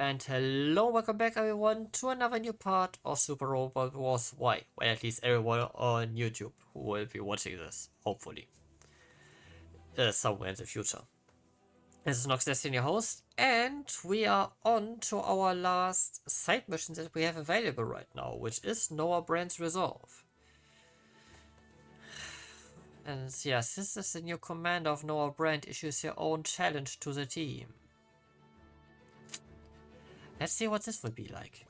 And hello, welcome back everyone to another new part of Super Robot Wars Y. Well, at least everyone on YouTube who will be watching this, hopefully. Somewhere in the future. This is Nox Destin, your host, and we are on to our last side mission that we have available right now, which is Noah Brand's Resolve. And yeah, since this is the new commander of Noah Brand issues your own challenge to the team. Let's see what this will be like.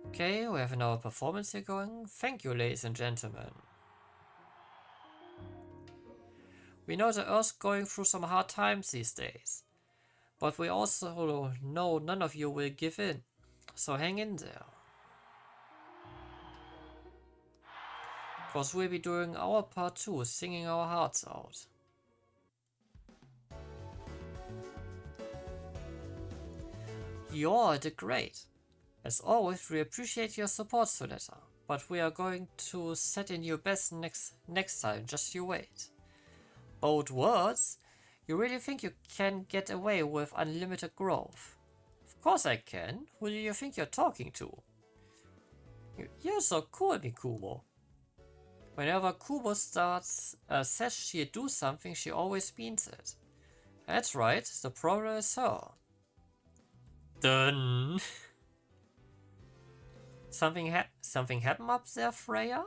Okay, we have another performance here going. Thank you, ladies and gentlemen. We know the Earth's going through some hard times these days, but we also know none of you will give in, so hang in there. Cause we'll be doing our part too, singing our hearts out. You're the great. As always, we appreciate your support, Sonetta, but we are going to set in your best next time, just you wait. Bold words? You really think you can get away with unlimited growth? Of course I can. Who do you think you're talking to? You're so cool, Mikumo. Whenever Kubo says she'll do something, she always means it. That's right, the problem is her. Done. Something happened up there, Freya?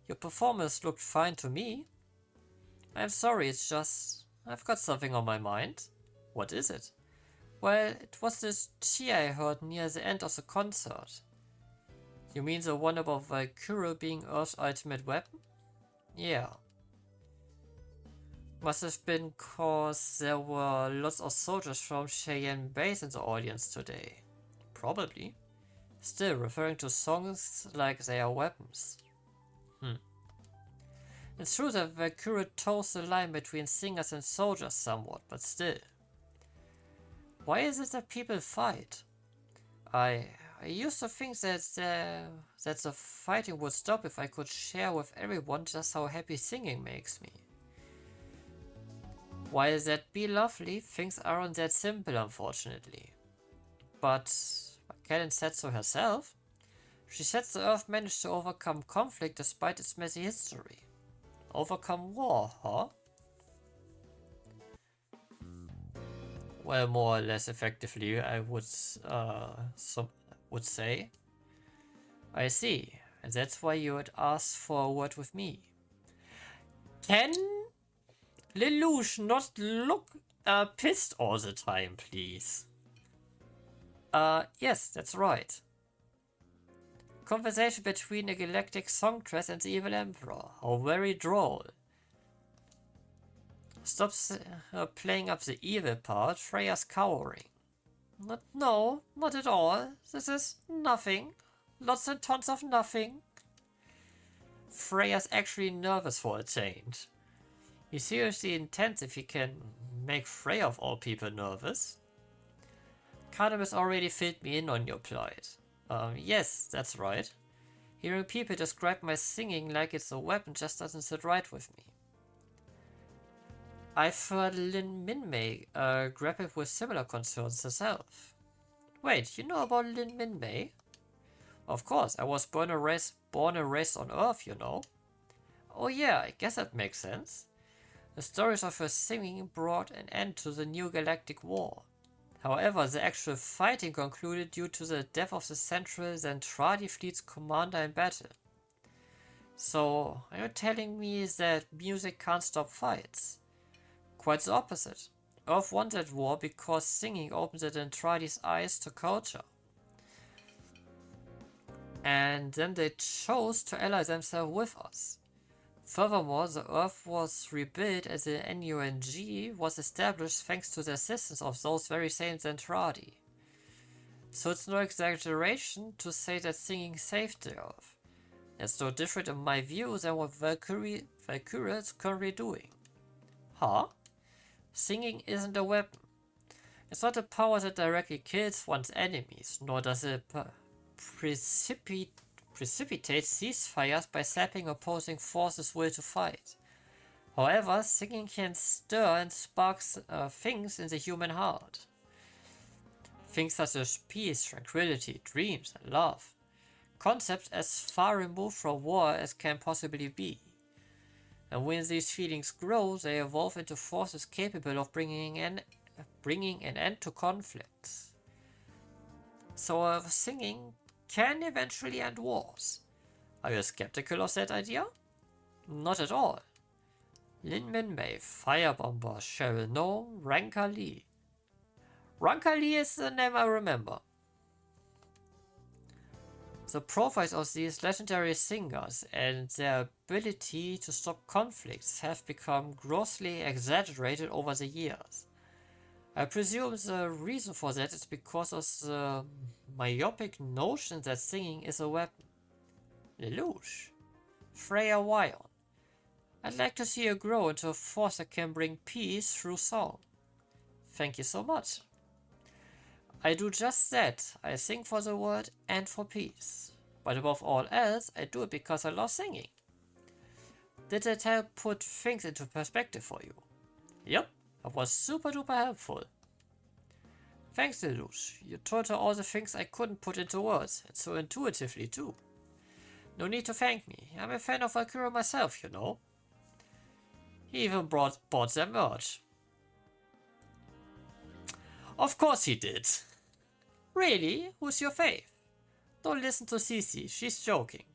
Your performance looked fine to me. I'm sorry, it's just... I've got something on my mind. What is it? Well, it was this cheer I heard near the end of the concert. You mean the one about Valkyrie being Earth's ultimate weapon? Yeah. Must have been cause there were lots of soldiers from Cheyenne Base in the audience today. Probably. Still, referring to songs like they are weapons. It's true that Valkyrie toes the line between singers and soldiers somewhat, but still. Why is it that people fight? I used to think that the fighting would stop if I could share with everyone just how happy singing makes me. While that be lovely, things aren't that simple, unfortunately. But Kellen said so herself. She said the Earth managed to overcome conflict despite its messy history. Overcome war, huh? Well, more or less effectively, I would say. I see, and that's why you would ask for a word with me. Can Lelouch not look pissed all the time, please? Yes, that's right. Conversation between a galactic songstress and the evil emperor. How very droll. Stop playing up the evil part. Freya's cowering. No, not at all. This is nothing. Lots and tons of nothing. Freya's actually nervous for a change. He's seriously intense if he can make Freya of all people nervous. Kadam has already filled me in on your plight. Yes, that's right. Hearing people describe my singing like it's a weapon just doesn't sit right with me. I've heard Lin Minmei grapple with similar concerns herself. Wait, you know about Lin Minmei? Of course, I was born and raised on Earth, you know. Oh yeah, I guess that makes sense. The stories of her singing brought an end to the New Galactic War. However, the actual fighting concluded due to the death of the Central Zentradi Fleet's commander in battle. So, are you telling me that music can't stop fights? Quite the opposite. Earth won that war because singing opened the Zentradi's eyes to culture. And then they chose to ally themselves with us. Furthermore, the Earth was rebuilt as the NUNG was established thanks to the assistance of those very same Zentradi. So it's no exaggeration to say that singing saved the Earth. It's no different in my view than what Valkyrie is currently doing. Huh? Singing isn't a weapon. It's not a power that directly kills one's enemies, nor does it precipitate ceasefires by sapping opposing forces' will to fight. However, singing can stir and spark things in the human heart. Things such as peace, tranquility, dreams, and love. Concepts as far removed from war as can possibly be. And when these feelings grow, they evolve into forces capable of bringing an end to conflicts. So singing can eventually end wars. Are you skeptical of that idea? Not at all. Lin Minmei, Firebomber, Cheryl No, Ranka Lee. Ranka Lee is the name I remember. The profiles of these legendary singers and their ability to stop conflicts have become grossly exaggerated over the years. I presume the reason for that is because of the myopic notion that singing is a weapon. Lelouch. Freya Wyon. I'd like to see you grow into a force that can bring peace through song. Thank you so much. I do just that. I sing for the world and for peace. But above all else, I do it because I love singing. Did that help put things into perspective for you? Yep, that was super duper helpful. Thanks, Lelouch. You told her all the things I couldn't put into words, and so intuitively too. No need to thank me. I'm a fan of Valkyria myself, you know. He even bought their merch. Of course he did. Really? Who's your fave? Don't listen to Cece, she's joking.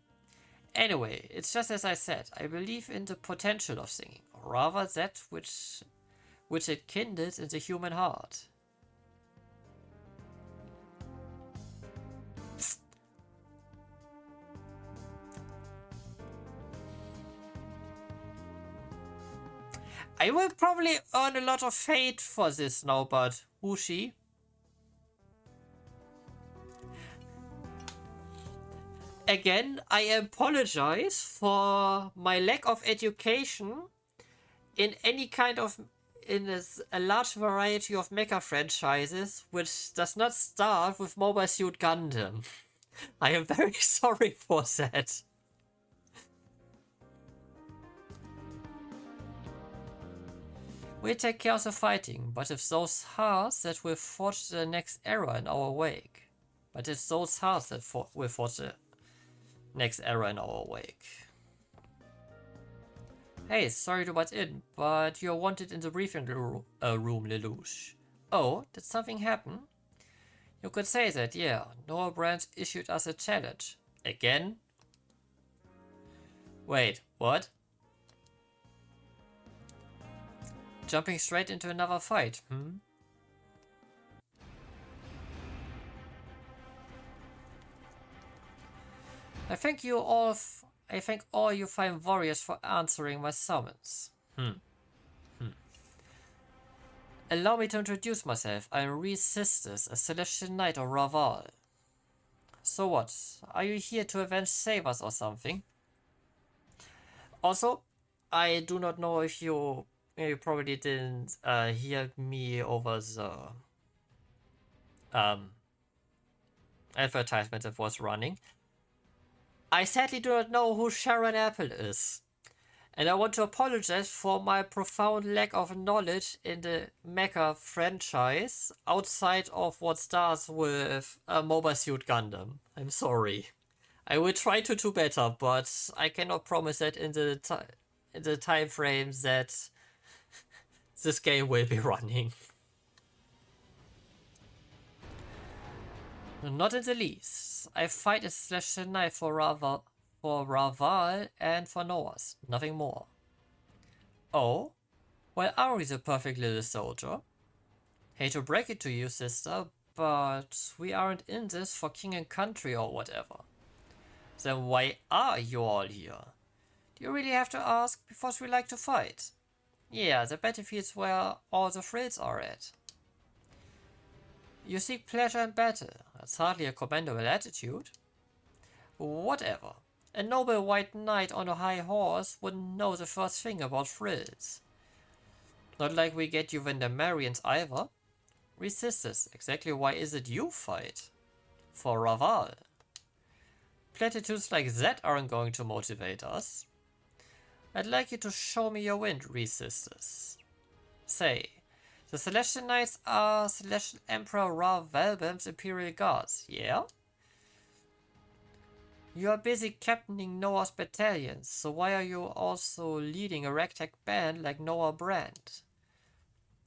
Anyway, it's just as I said, I believe in the potential of singing, or rather that which it kindled in the human heart. I will probably earn a lot of hate for this now, but who's she? Again, I apologize for my lack of education in a large variety of mecha franchises, which does not start with Mobile Suit Gundam. I am very sorry for that. We take care of the fighting, but it's those hearts that will forge the next era in our wake. Hey, sorry to butt in, but you're wanted in the briefing room, Lelouch. Oh, did something happen? You could say that, yeah. Noah Branch issued us a challenge. Again? Wait, what? Jumping straight into another fight, I thank all you fine warriors for answering my summons. Allow me to introduce myself. I am Resistus, a Celestial Knight of Raval. So what? Are you here to avenge Sabers or something? Also, I do not know if you probably didn't hear me over the advertisement that was running. I sadly do not know who Sharon Apple is. And I want to apologize for my profound lack of knowledge in the mecha franchise outside of what starts with Mobile Suit Gundam. I'm sorry. I will try to do better, but I cannot promise that in the time frame that this game will be running. Not in the least. I fight a Celestial Knight for Raval and for Noahs, nothing more. Oh? Well, are we the perfect little soldier? Hate to break it to you, sister, but we aren't in this for king and country or whatever. Then why are you all here? Do you really have to ask? Because we like to fight. Yeah, the battlefield's where all the thrills are at. You seek pleasure in battle. That's hardly a commendable attitude. Whatever. A noble white knight on a high horse wouldn't know the first thing about thrills. Not like we get you Vendemarians either. Resistance, exactly why is it you fight? For Raval. Platitudes like that aren't going to motivate us. I'd like you to show me your wind, resistors. Say, the Celestial Knights are Celestial Emperor Ra Valbam's Imperial Guards, yeah? You are busy captaining Noah's battalions, so why are you also leading a ragtag band like Noah Brand?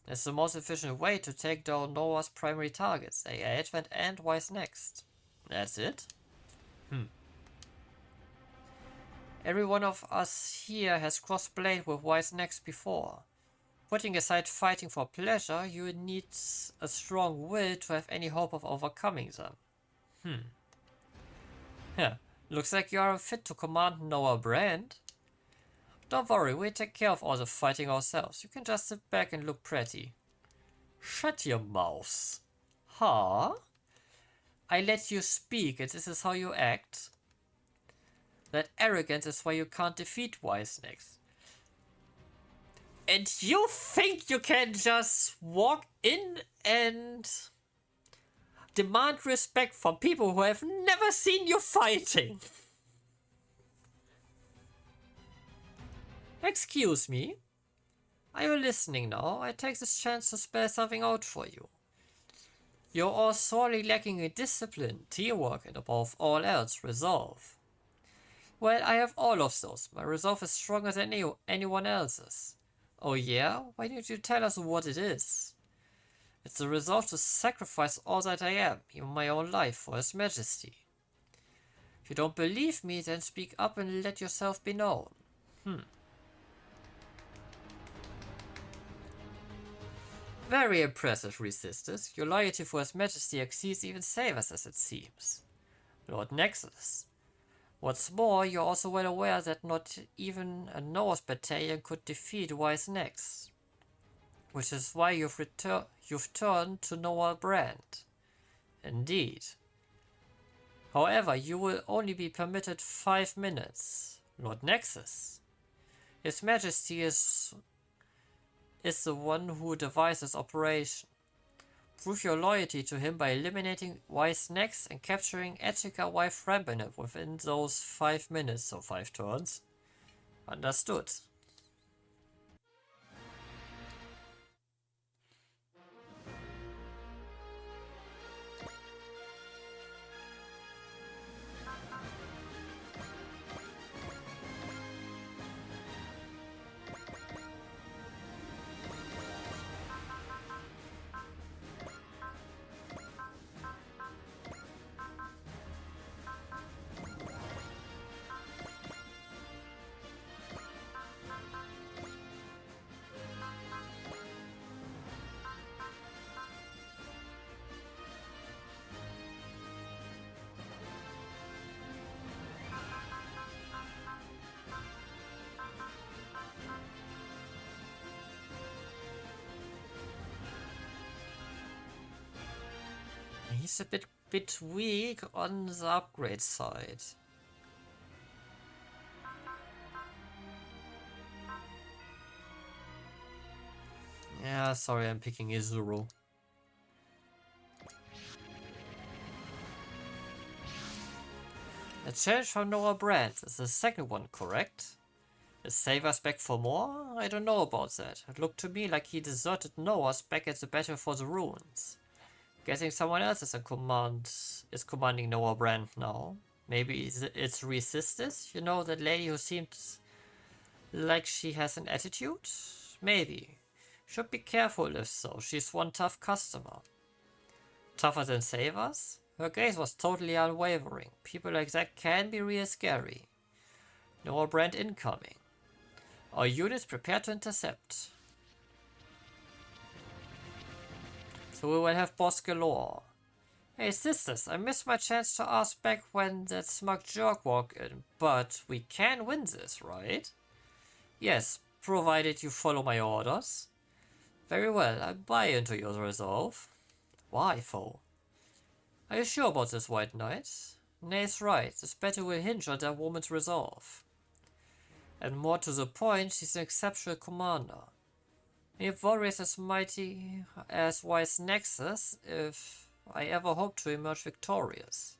It's the most efficient way to take down Noah's primary targets, aka Advent and Wise Next. That's it? Every one of us here has crossed blade with Wise Next before. Putting aside fighting for pleasure, you would need a strong will to have any hope of overcoming them. Yeah, looks like you are fit to command Noah Brand. Don't worry, we'll take care of all the fighting ourselves. You can just sit back and look pretty. Shut your mouth. Huh? I let you speak and this is how you act? That arrogance is why you can't defeat Wise Next. And you think you can just walk in and demand respect from people who have never seen you fighting? Excuse me? Are you listening now? I take this chance to spell something out for you. You're all sorely lacking in discipline, teamwork, and above all else, resolve. Well, I have all of those. My resolve is stronger than anyone else's. Oh yeah? Why don't you tell us what it is? It's the resolve to sacrifice all that I am, even my own life, for His Majesty. If you don't believe me, then speak up and let yourself be known. Very impressive, resistors. Your loyalty for His Majesty exceeds even Savers, as it seems. Lord Nexus. What's more, you're also well aware that not even a Norse battalion could defeat Wise Next. Which is why you've turned to Noah Brand. Indeed. However, you will only be permitted 5 minutes. Lord Nexus. His Majesty is the one who devises operation. Prove your loyalty to him by eliminating Wise Next and capturing Etika wife Rambanet within those 5 minutes, so 5 turns. Understood. He's a bit weak on the upgrade side. Yeah, sorry, I'm picking Izuru. A challenge from Noah Brand is the second one, correct? Is Savers back for more? I don't know about that. It looked to me like he deserted Noah's back at the battle for the ruins. Guessing someone else is commanding Noah Brand now. Maybe it's Resistance? You know, that lady who seems like she has an attitude? Maybe. Should be careful if so. She's one tough customer. Tougher than Savers? Her gaze was totally unwavering. People like that can be real scary. Noah Brand incoming. Our units prepare to intercept. So we will have boss galore. Hey sisters, I missed my chance to ask back when that smug jerk walked in, but we can win this, right? Yes, provided you follow my orders. Very well, I buy into your resolve. Why, foe? Are you sure about this, White Knight? Nay's right, this battle will hinge on that woman's resolve. And more to the point, she's an exceptional commander. If warriors as mighty as Wise Nexus, if I ever hope to emerge victorious.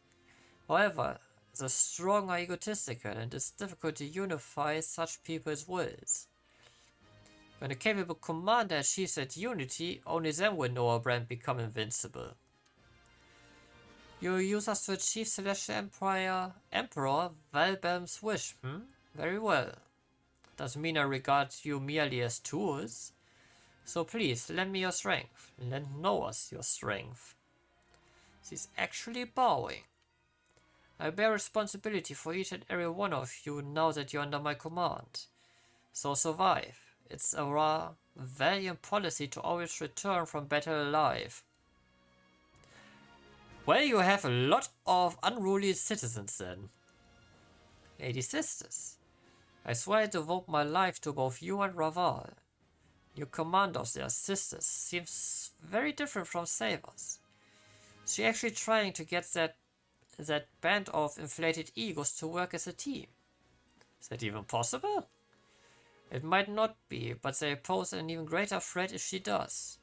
However, The strong are egotistical, and it's difficult to unify such people's wills. When a capable commander achieves that unity, only then will Noah Brand become invincible. You use us to achieve Celestial Emperor Valbam's wish, Very well. Doesn't mean I regard you merely as tools. So please, lend me your strength. Lend Noah's your strength. She's actually bowing. I bear responsibility for each and every one of you now that you're under my command. So survive. It's a valiant policy to always return from battle alive. Well, you have a lot of unruly citizens then. Lady Sisters, I swear I devote my life to both you and Raval. Your command of their sisters seems very different from Saber's. She actually trying to get that band of inflated egos to work as a team. Is that even possible? It might not be, but they pose an even greater threat if she does.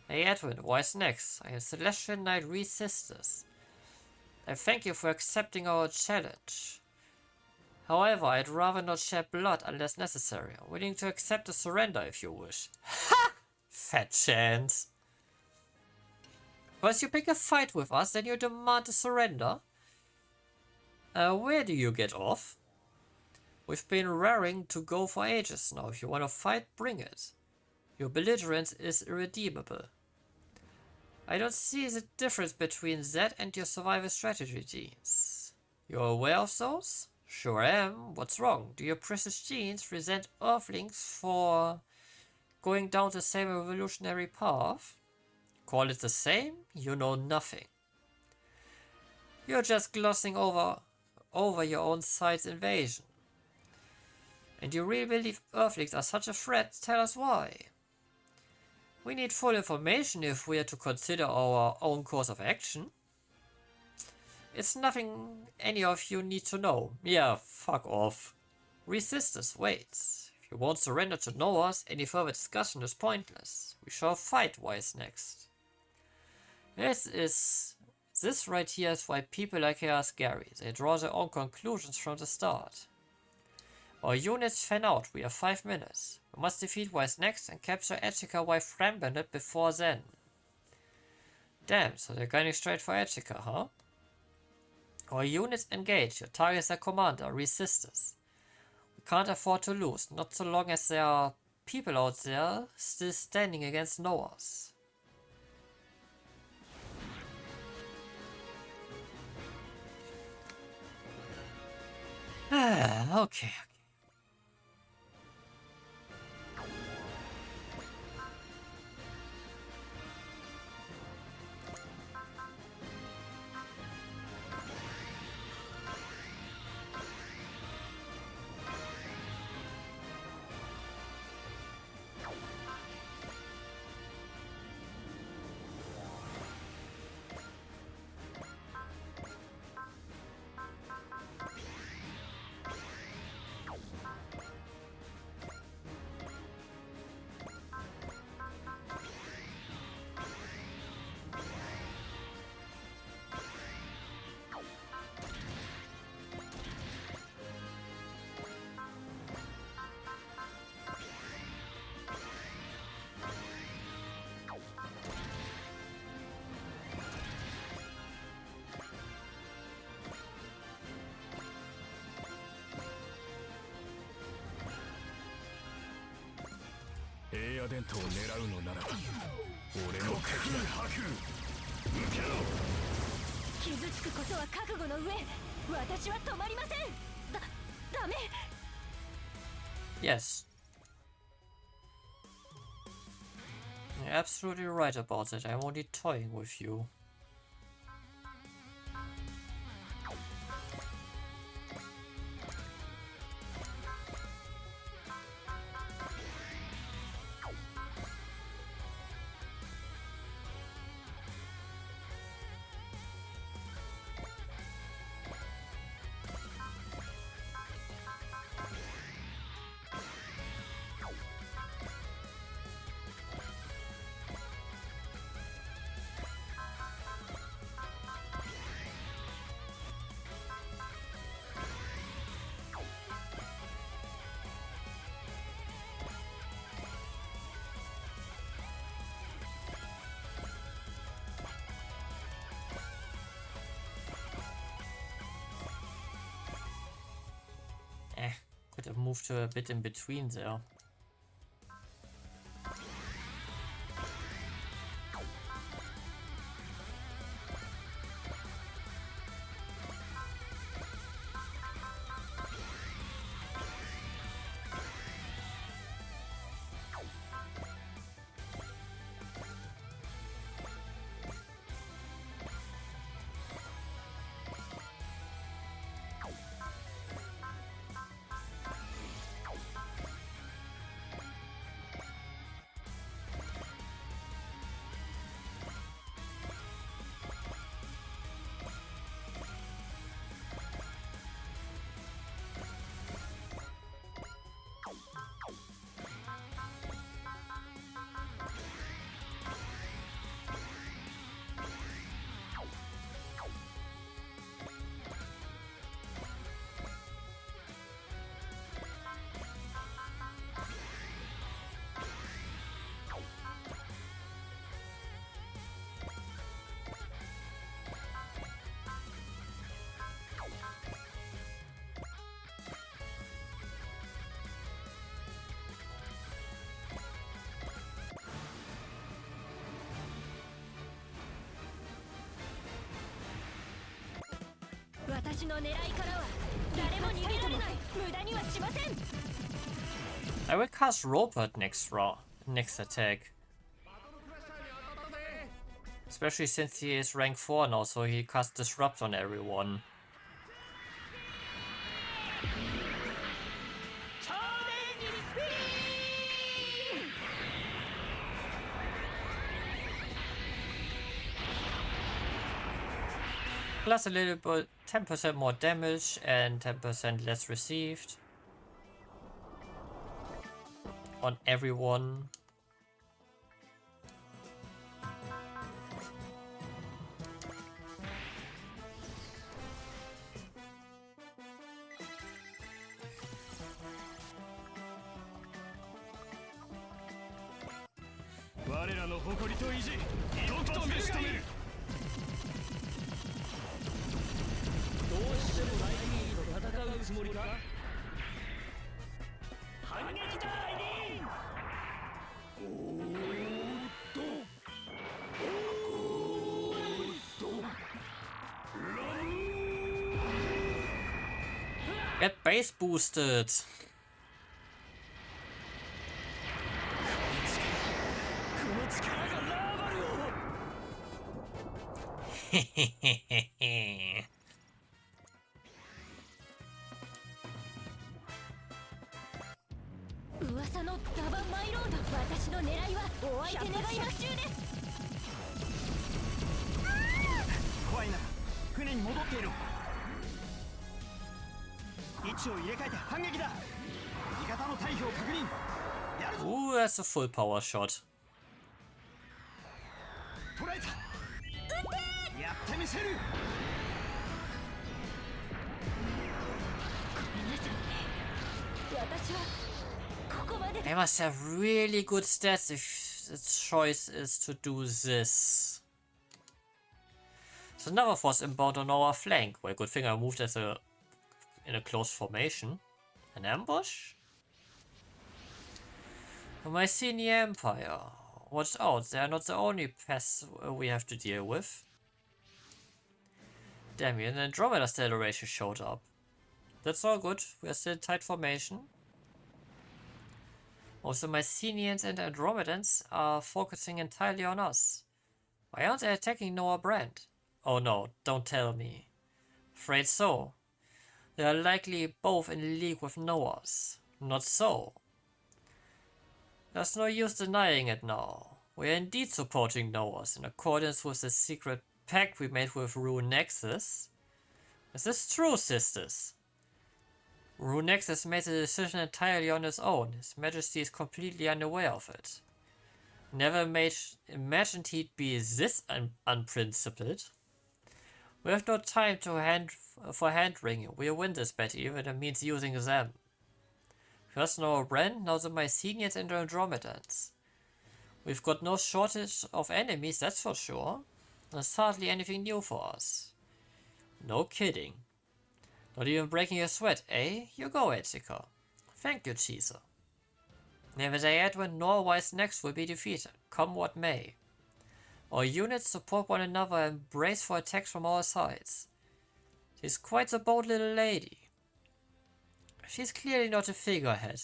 Hey Edwin, what's next? I am Celestial Knight Reese Sisters. I thank you for accepting our challenge. However, I'd rather not shed blood unless necessary. I'm willing to accept a surrender if you wish. Ha! Fat chance. First you pick a fight with us, then you demand a surrender. Where do you get off? We've been raring to go for ages now. If you want to fight, bring it. Your belligerence is irredeemable. I don't see the difference between that and your survival strategy genes. You're aware of those? Sure am. What's wrong? Do your precious genes resent Earthlings for going down the same evolutionary path? Call it the same? You know nothing. You're just glossing over your own side's invasion. And you really believe Earthlings are such a threat? Tell us why. We need full information if we are to consider our own course of action. It's nothing any of you need to know. Yeah, fuck off. Resist us, wait. If you won't surrender to Noah's, any further discussion is pointless. We shall fight wise next. This right here is why people like her are scary. They draw their own conclusions from the start. Our units fan out. We have 5 minutes. We must defeat Wise next and capture Echica while Frambandit before then. Damn, so they're going straight for Echica, huh? Our units engage. Your target is their commander, Resistors. We can't afford to lose, not so long as there are people out there still standing against Noah's. Okay. Yes. You're absolutely right about it. I'm only toying with you. moved her a bit in between there. I will cast Robot next attack. Especially since he is rank 4 now, so he casts Disrupt on everyone. Plus a little bit, 10% more damage and 10% less received on everyone. Get base boosted. Ooh, that's a full power shot. They must have really good stats if the choice is to do this. So another force inbound on our flank. Well, good thing I moved as in a close formation. An ambush? My senior empire. Watch out, they are not the only pests we have to deal with. Damn, an Andromeda Stellation showed up. That's all good, we are still in tight formation. Also, my Mycenians and Andromedans are focusing entirely on us. Why aren't they attacking Noah Brand? Oh no, don't tell me. Afraid so. They are likely both in league with Noahs. Not so. There's no use denying it now. We are indeed supporting Noahs in accordance with the secret pact we made with Rune Nexus. Is this true, sisters? Rune Nexus made the decision entirely on his own. His Majesty is completely unaware of it. Never imagined he'd be this unprincipled. We have no time for hand-wringing. We'll win this battle, even if it means using them. First Noah Brand, now the Mycenians and Andromedans. We've got no shortage of enemies, that's for sure. There's hardly anything new for us. No kidding. Not even breaking a sweat, eh? You go, Etika. Thank you, Cheeser. Neither the Edwin nor Wise next will be defeated, come what may. Our units support one another and brace for attacks from all sides. She's quite a bold little lady. She's clearly not a figurehead.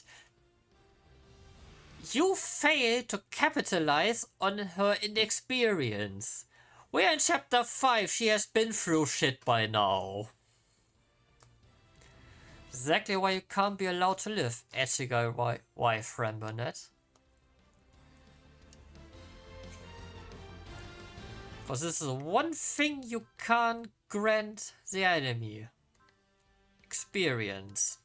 You failed to capitalize on her inexperience. We're in chapter 5, she has been through shit by now. Exactly why you can't be allowed to live, Etchiger wife Rambonette. Because this is one thing you can't grant the enemy. Experience.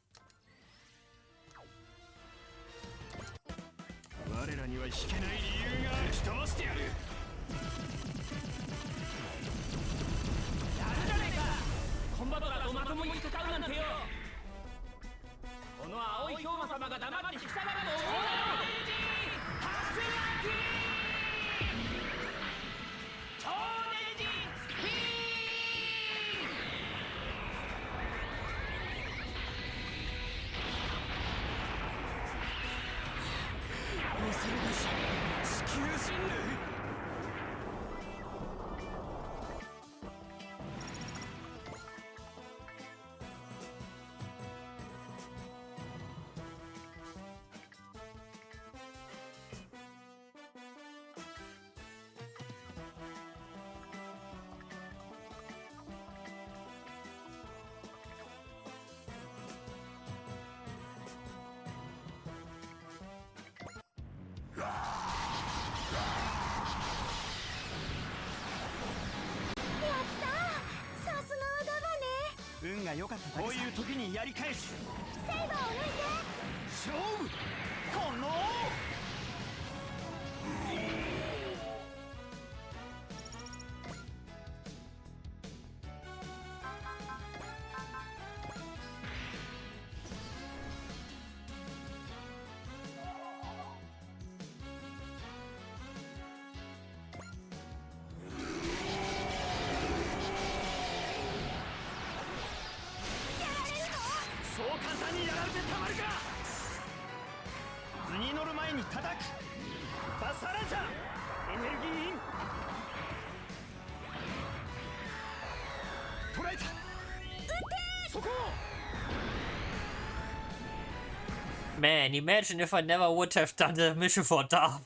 Man, imagine if I never would have done the mission for Dharma.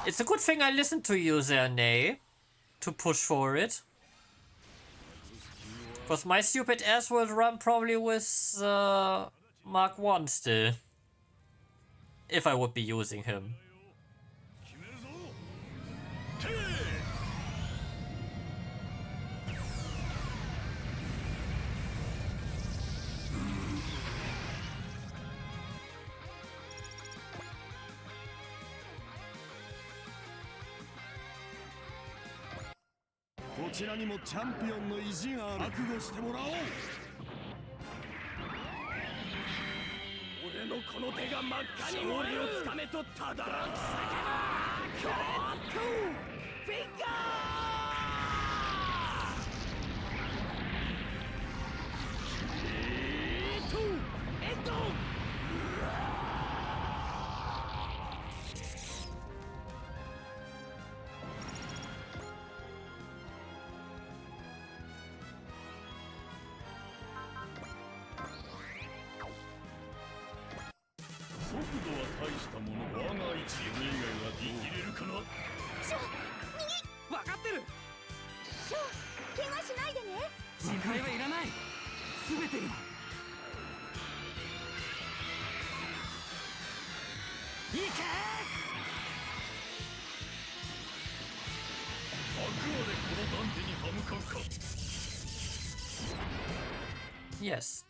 It's a good thing I listened to you there, Nay, to push for it. Because my stupid ass would run probably with Mark 1 still. If I would be using him. Yes.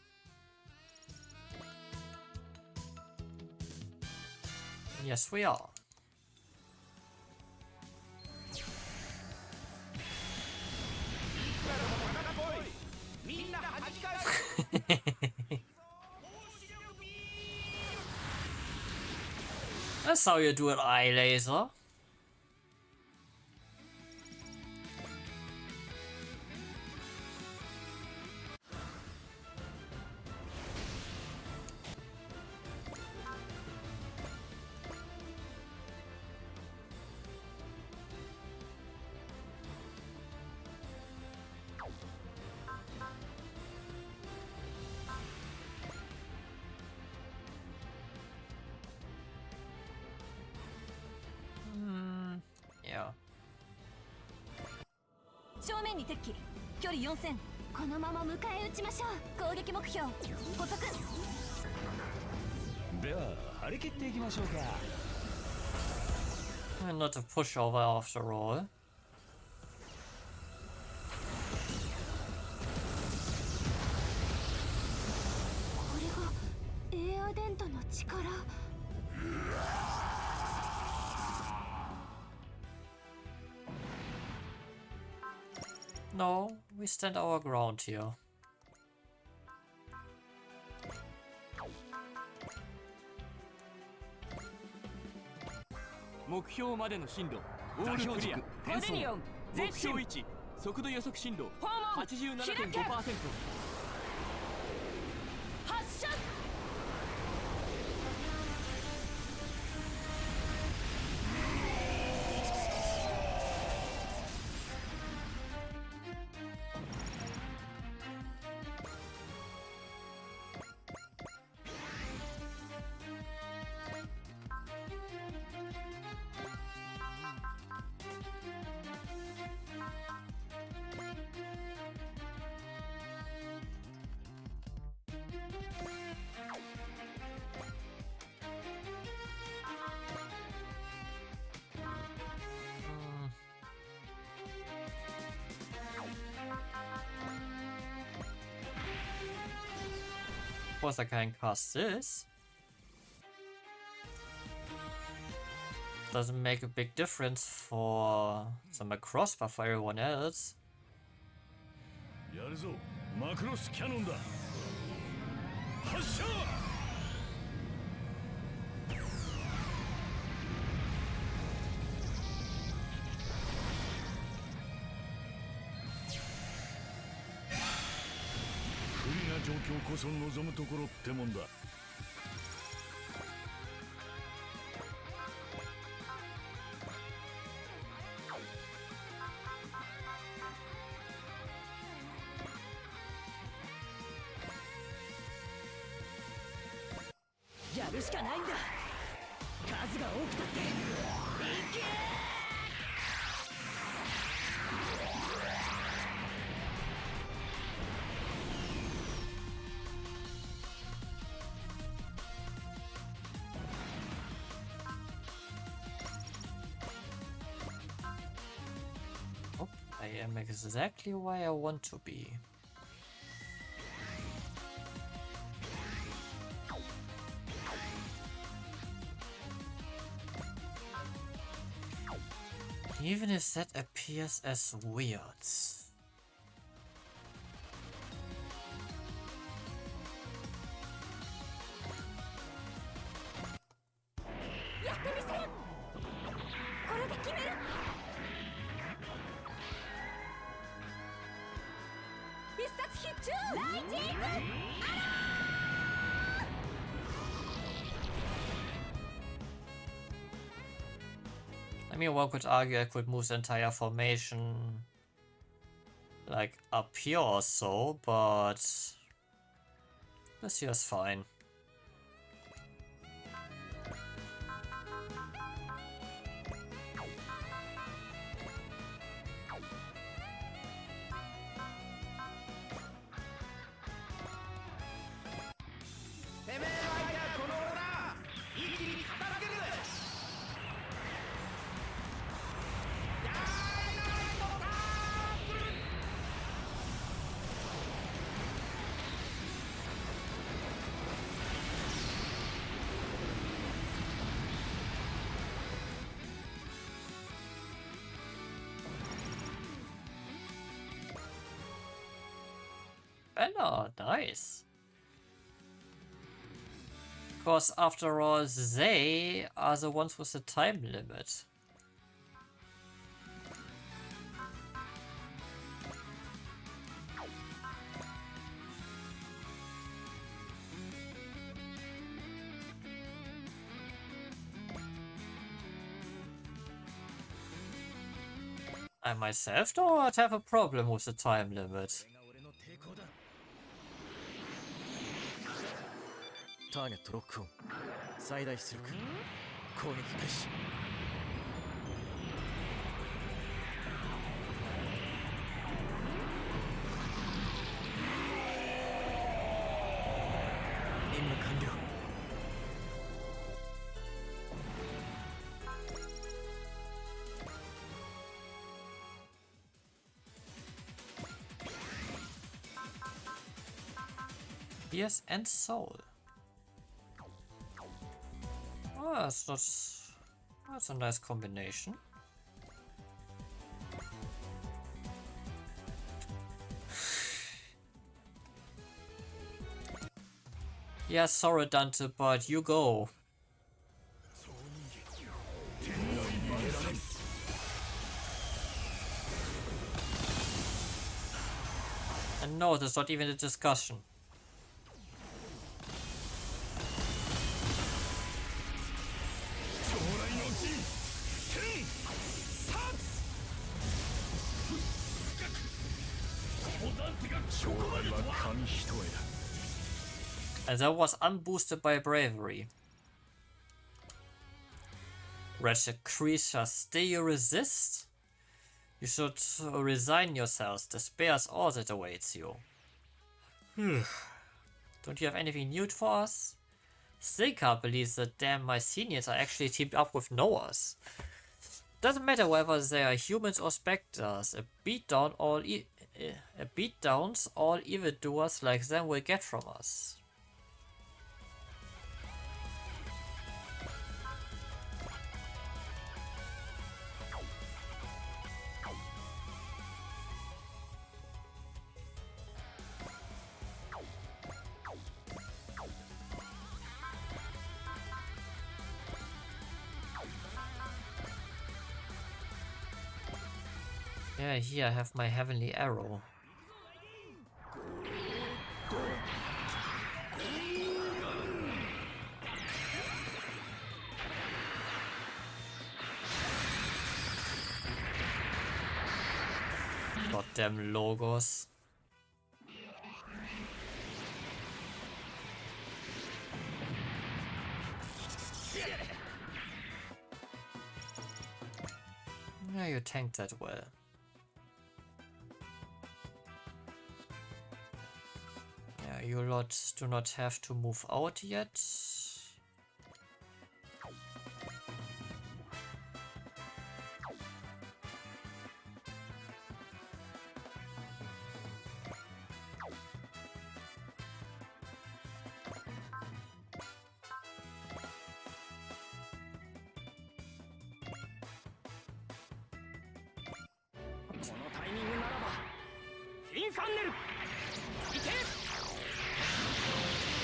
Yes, we are. That's how you do an eye laser. Yeah. 正面に敵機距離4000このまま迎え撃ちましょう攻撃目標補足では張り切っていきましょうか I'm not a pushover after all. これがエアデントの力 No, we stand our ground here. 目標までの進路オールクリア転送目標位置速度予測進路 87.5% 発射 Of course I can cast this. Doesn't make a big difference for some cross, but for everyone else. やるぞマクロスキャノンだ発射不利な状況こそ望むところってもんだやるしかないんだ数が多くたっていけ Oh, I am exactly where I want to be. Even if that appears as weird. やってみせるこれで決める必殺必中ライジング I mean, one could argue I could move the entire formation like up here or so, but this here is fine. Bella, nice. Because after all, they are the ones with the time limit. I myself do not have a problem with the time limit. ターゲットロックオン最大出力攻撃開始任務完了 Yes, and soul. Oh, that's not. That's a nice combination. Yeah, sorry, Dante, but you go. And no, there's not even a discussion. And that was unboosted by bravery. Wretched creatures, dare you resist? You should resign yourselves. Despair is all that awaits you. Don't you have anything new for us? Still can't believe that damn Mycenians are actually teamed up with Noahs. Doesn't matter whether they are humans or specters. A beatdowns all evildoers like them will get from us. Yeah, here I have my heavenly arrow. Goddamn logos. Yeah, you tanked that well. Yeah, you lot do not have to move out yet.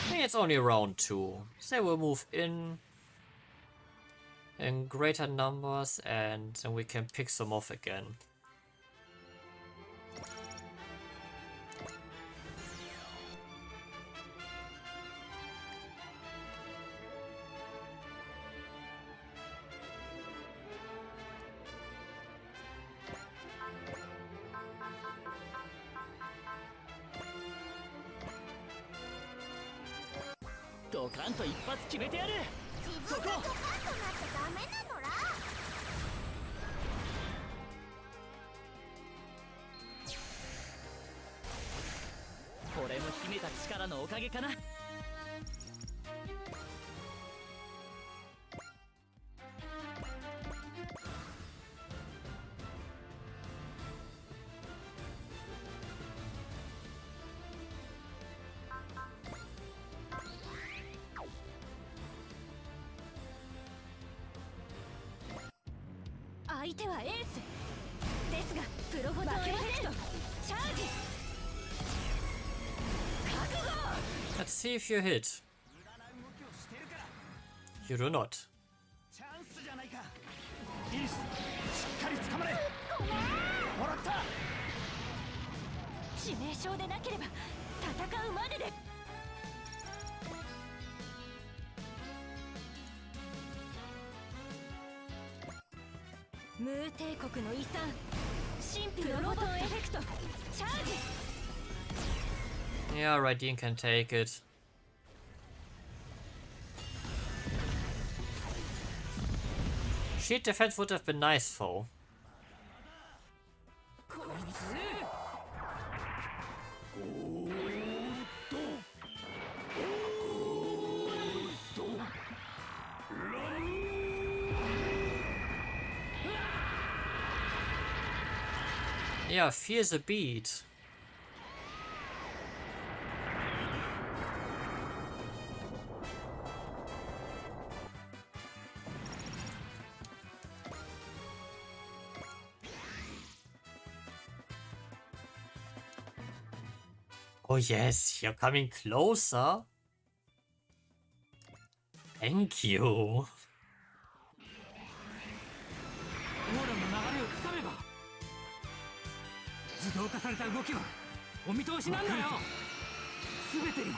I think it's only round 2. They will move in greater numbers and then we can pick them off again. Let's see if you hit. You do not. チャンスじゃないか。イリス、しっかり掴まれ。もらった。致命傷でなければ戦うまでで。ムー帝国の遺産、神秘のロトンエフェクト、チャージ。 Yeah, Raideen can take it. Shield defense would have been nice though. Yeah, feel the beat. Oh yes, you're coming closer. Thank you. オーラの流れをつかめば自動化された動きはお見通しなんだよ。全てがい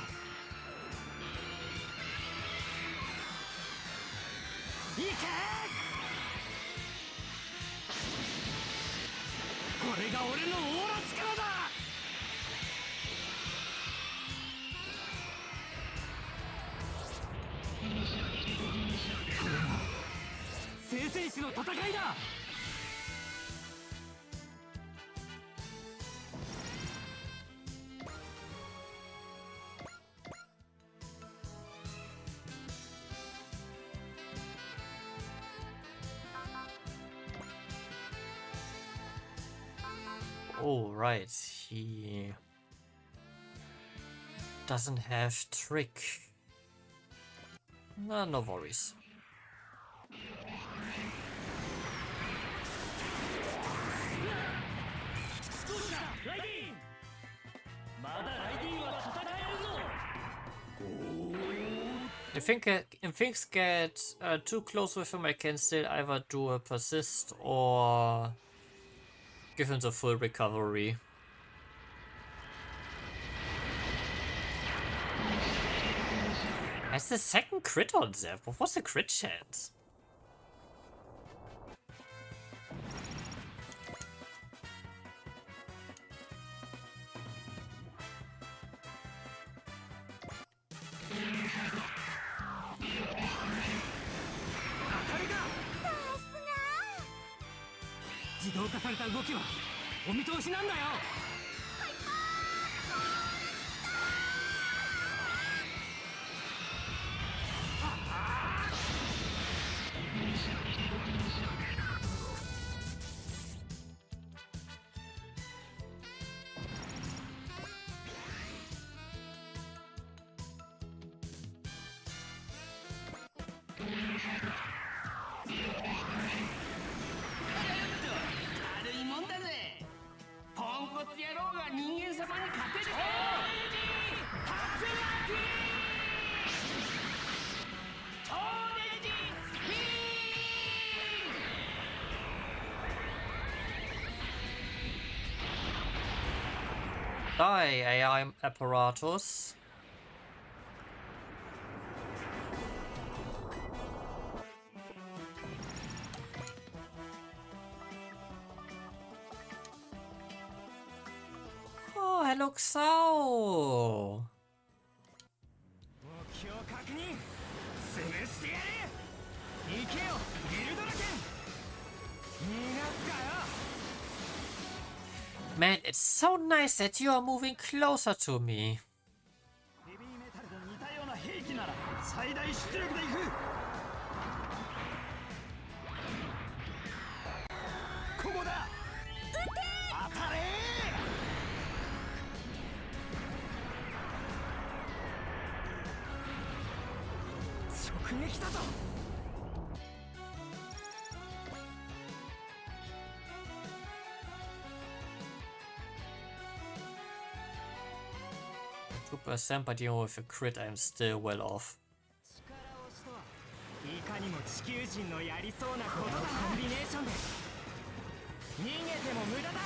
け。これが俺のオーラ力だ。これが聖戦士の戦いだ。Oh, right. He doesn't have trick. No, no worries. ライディーン、まだライディーンは戦えるぞ。 If things get too close with him, I can still either do a persist or give him the full recovery. That's the second crit on Zep. What was the crit chance? Die, AI apparatus. Oh, hello, Xao. 目標確認。潰してやる。行けよ、ビルドラケン。逃がすかよ。 Man, it's so nice that you are moving closer to me. ヘビーメタルと似たような兵器なら最大出力でいく。ここだ。当たれ。直撃だぞ。 2%, but even with a crit, I'm still well off. かにも地球人のやりそうなことだな。コンビネーションで逃げても無駄だ。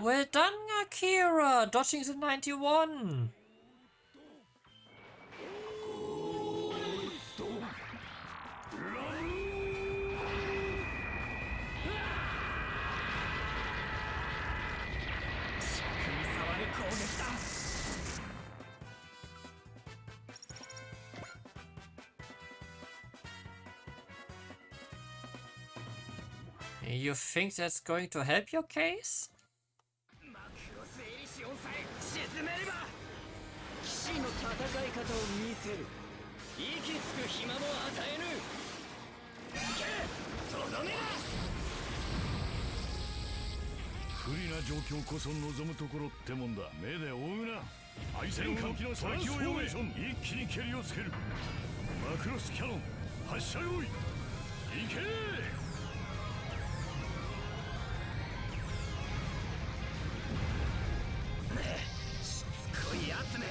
Well done, Akira! Dodging the 91! 組み触る攻撃だ。 You think that's going to help your case? マクロスエリシオンさえ沈めれば騎士の戦い方を見せる。息つく暇も与えぬ。行けとどめだ。不利な状況こそ望むところってもんだ。目で追うな。相手の動きの先を読め。一気に蹴りをつける。マクロスキャノン発射用意。行け。しつこいやつめ。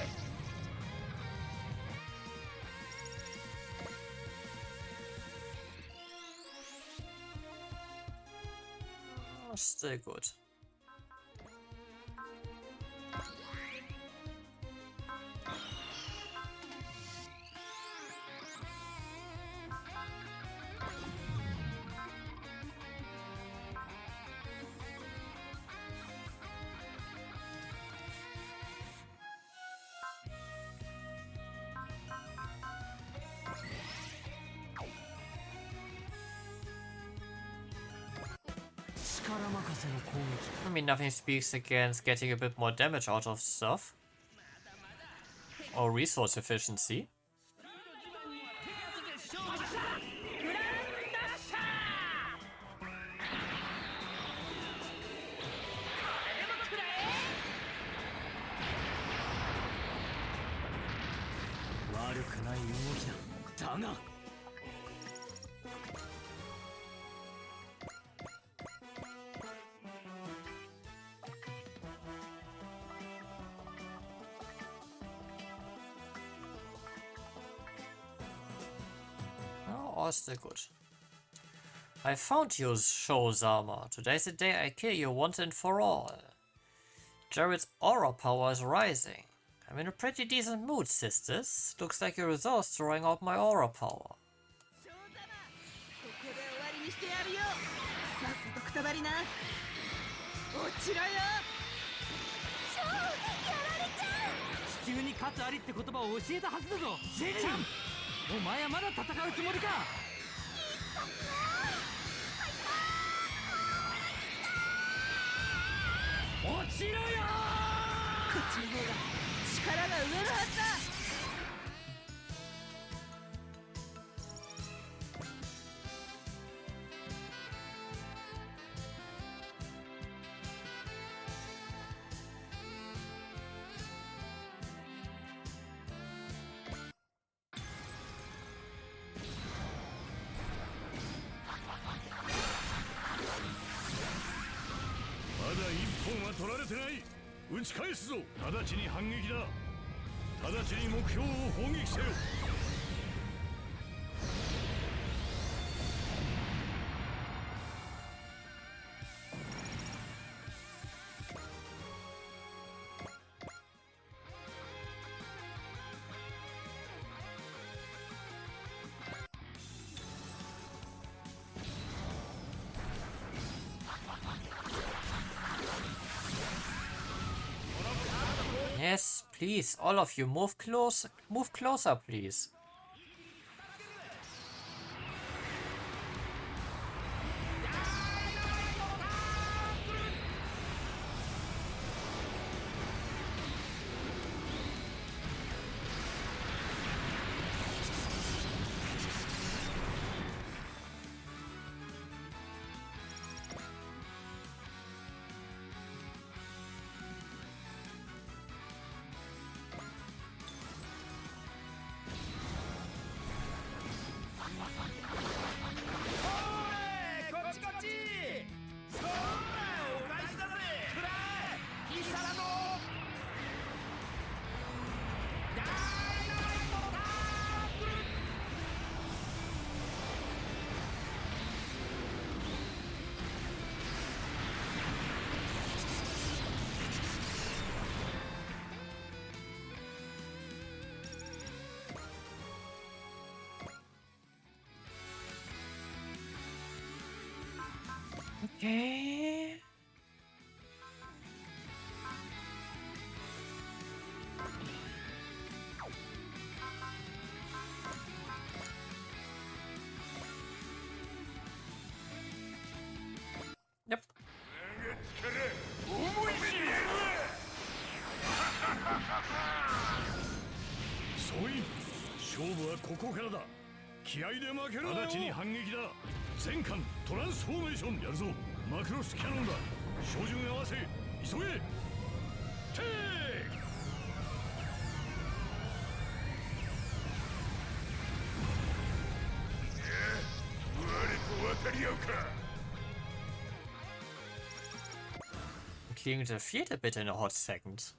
Oh, still good. I mean, nothing speaks against getting a bit more damage out of stuff. Or resource efficiency. Oh, still good. I found you, Shozama. Today's the day I kill you once and for all. Jared's aura power is rising. I'm in a pretty decent mood, sisters. Looks like your resolve's throwing out my aura power. 地球に勝つありって言葉を教えたはずだぞ。ジェイちゃん、お前はまだ戦うつもりか。落ちろよ。こっちの方が力が上のはずだ。取られてない。打ち返すぞ。直ちに反撃だ。直ちに目標を砲撃せよ。Yes, please, all of you, move closer, please. Okay. Yep. 総員勝負はここからだ気合で負けるなよ直ちに反撃だ全艦トランスフォーメーションやるぞマクロスキャノンだ照準合わせ急げテイク我と渡り合うか Clearing the field a bit in a hot second.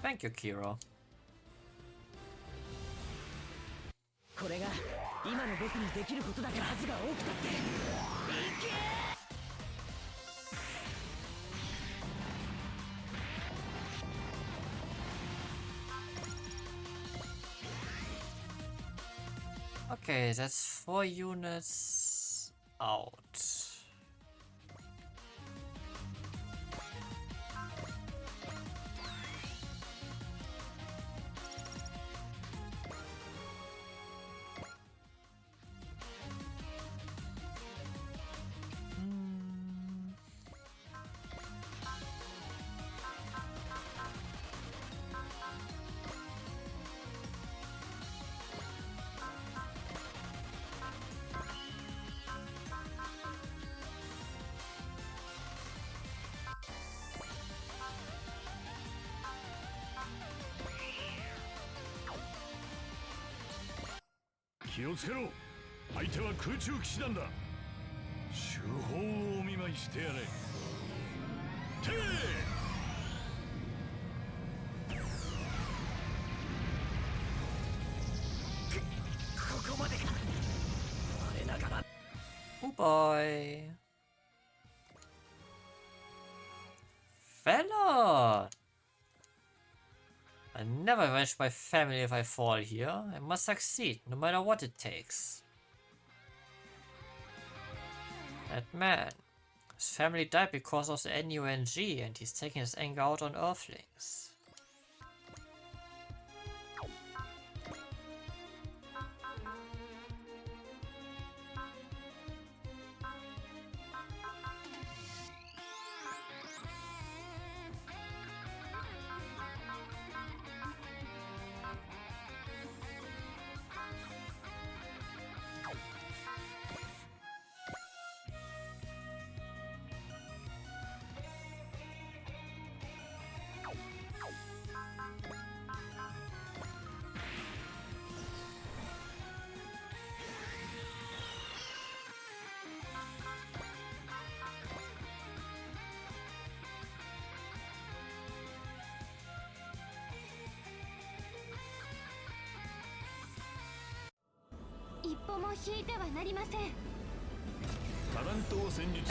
Thank you, Kira. これが今の僕にできることだから数が多くたっていけ Okay, that's 4 units out. Hmm. 気をつけろ相手は空中騎士団だ手法をお見舞いしてやれテイここまでか我ながら Oh boy. Fella! I never avenge my family if I fall here. I must succeed, no matter what it takes. That man. His family died because of the NUNG and he's taking his anger out on Earthlings.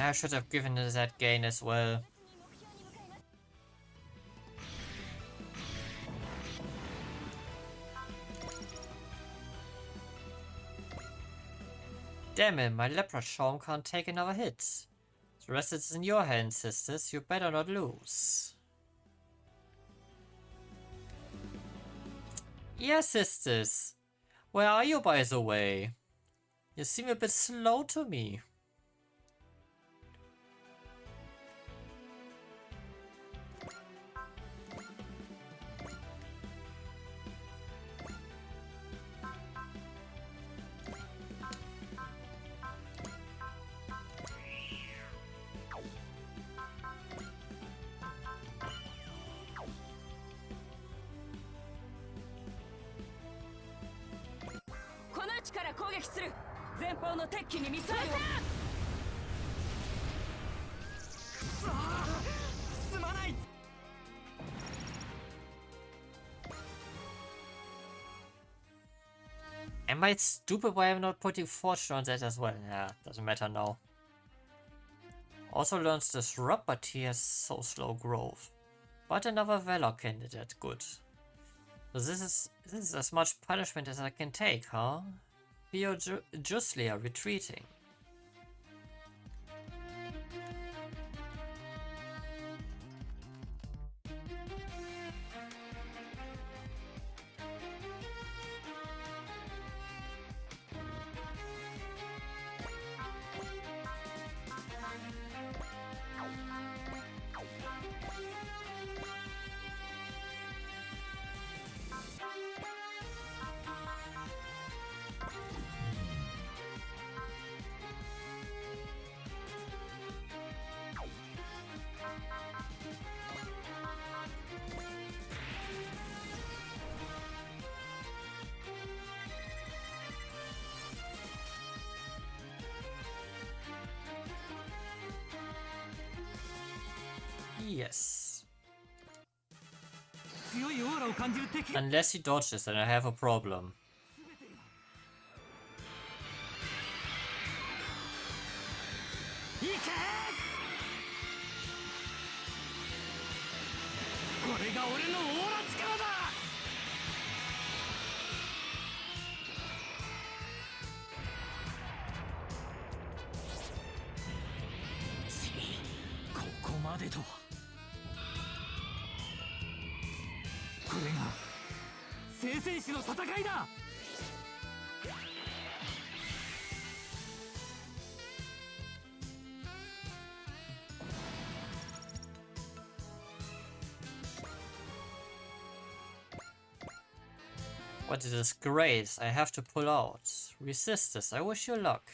I should have given it that gain as well. Damn it, my leopard charm can't take another hit. The rest is in your hands, sisters. You better not lose. Yeah, sisters. Where are you, by the way? You seem a bit slow to me. Am I stupid why I'm not putting fortune on that as well? Yeah, doesn't matter now. Also learns Disrupt, but he has so slow growth. But another Valor candidate, good. So this is as much punishment as I can take, huh? Theo Juslia retreating. Yes. Unless he dodges, then I have a problem. What a disgrace, I have to pull out. Resist this, I wish you luck.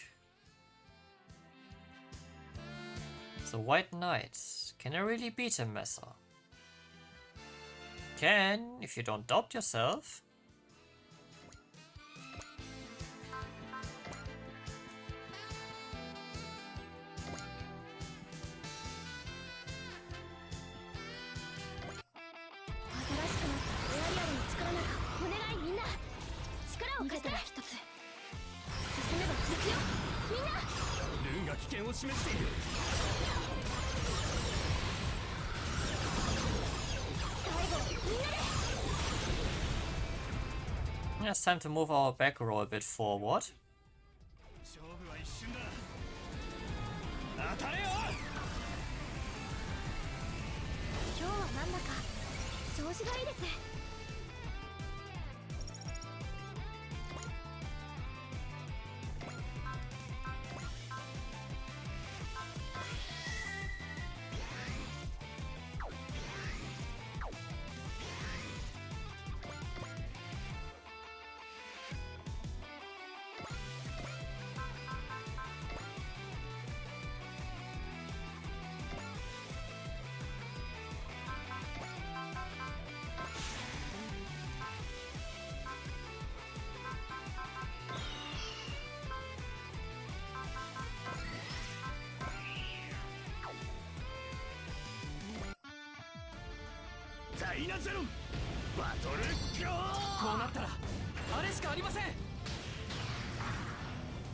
The White Knight. Can I really beat him, Messer? Can, if you don't doubt yourself. It's time to move our back row a bit forward.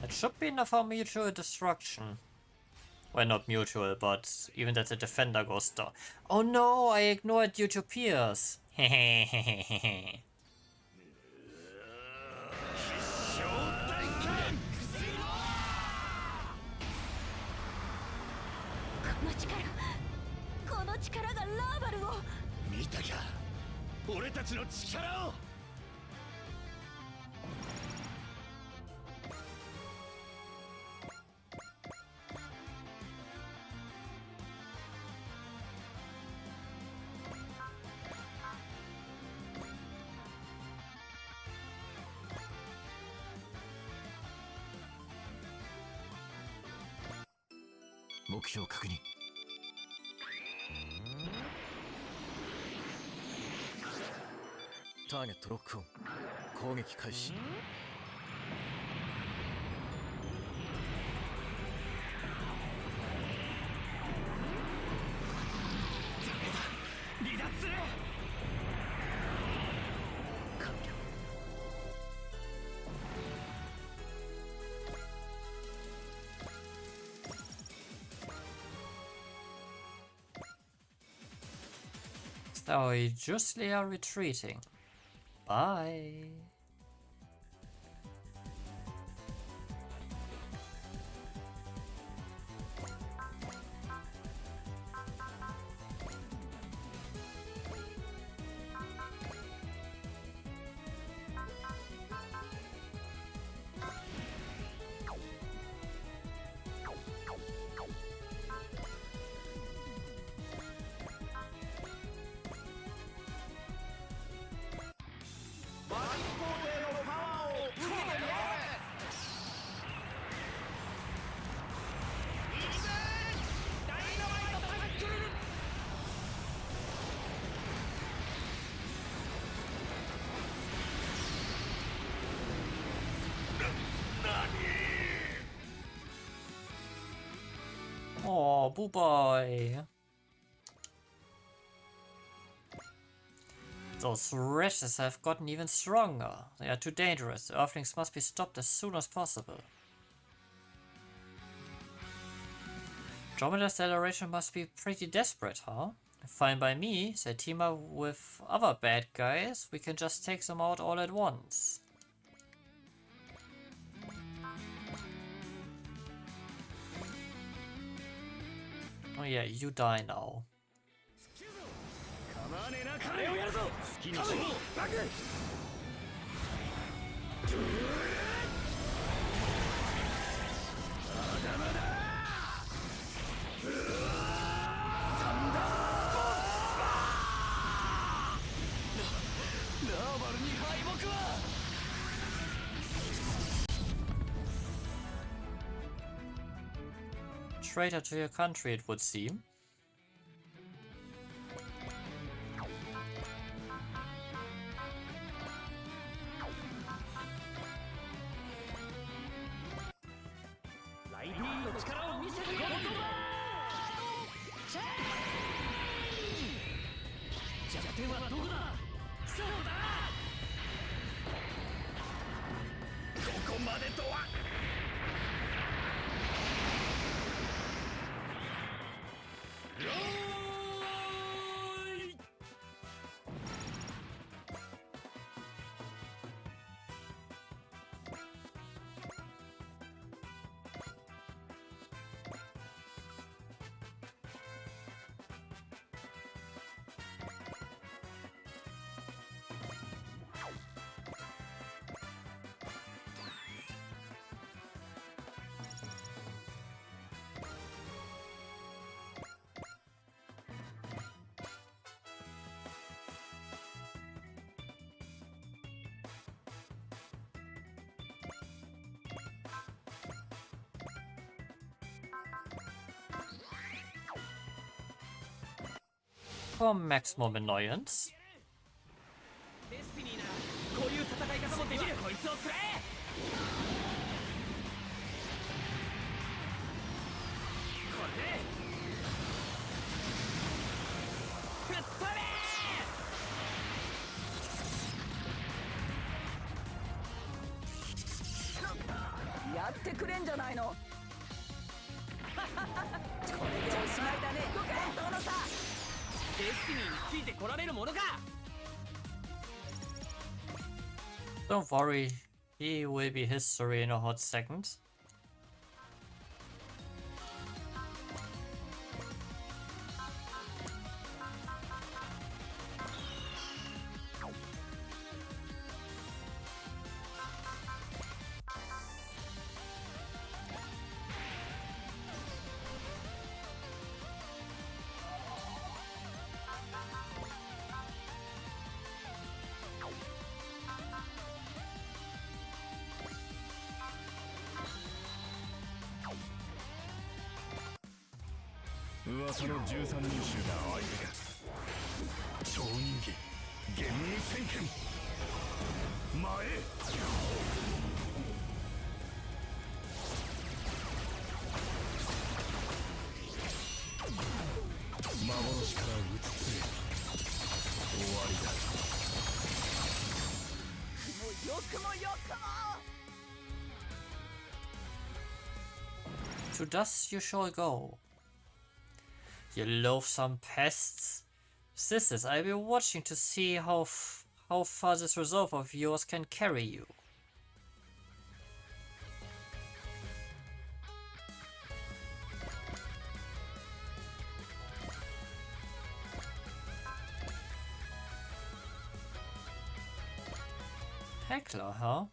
That should be enough for mutual destruction. Well, not mutual, but even that the defender goes down. Oh no, I ignored due to Pierce. Hehehehe. Oh, we justly are retreating. Bye. Oh, boo boy. Those wretches have gotten even stronger. They are too dangerous. The Earthlings must be stopped as soon as possible. Andromeda's acceleration must be pretty desperate, huh? Fine by me. They team up with other bad guys. We can just take them out all at once. Oh yeah, you die now. Traitor to your country, it would seem. For maximum annoyance. デスティニーなこういう戦い方もできるこいつをくれこれで吹っ飛べやってくれんじゃないのこれでおしまいだね本当のさデスティニーについてこられるものか Don't worry, he will be history in a hot second.噂の13人衆が相手か超人気幻影戦剣前幻からうつつれ終わりだもうよくもよくも To dust you shall go. You loathsome pests. Sisters, I've been watching to see how far this resolve of yours can carry you. Heckler, huh?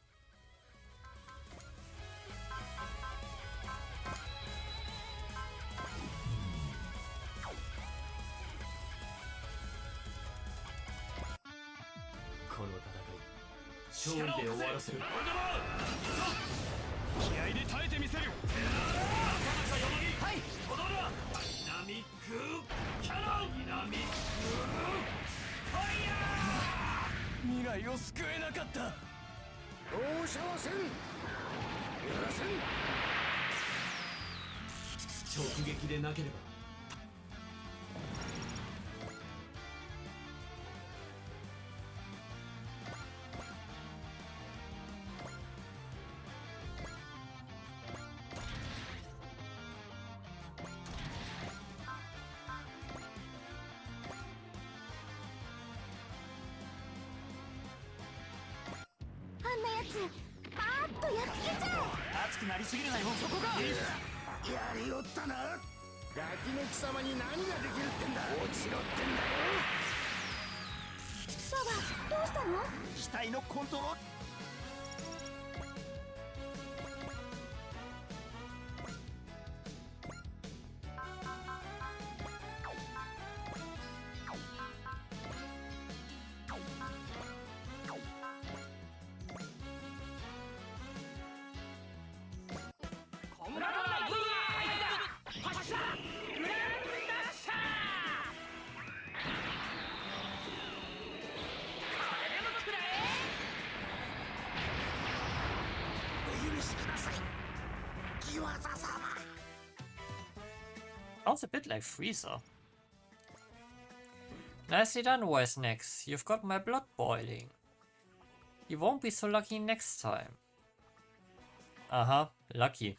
Sounds a bit like Freezer. Nicely done, Wednesday. You've got my blood boiling. You won't be so lucky next time. Uh-huh, lucky.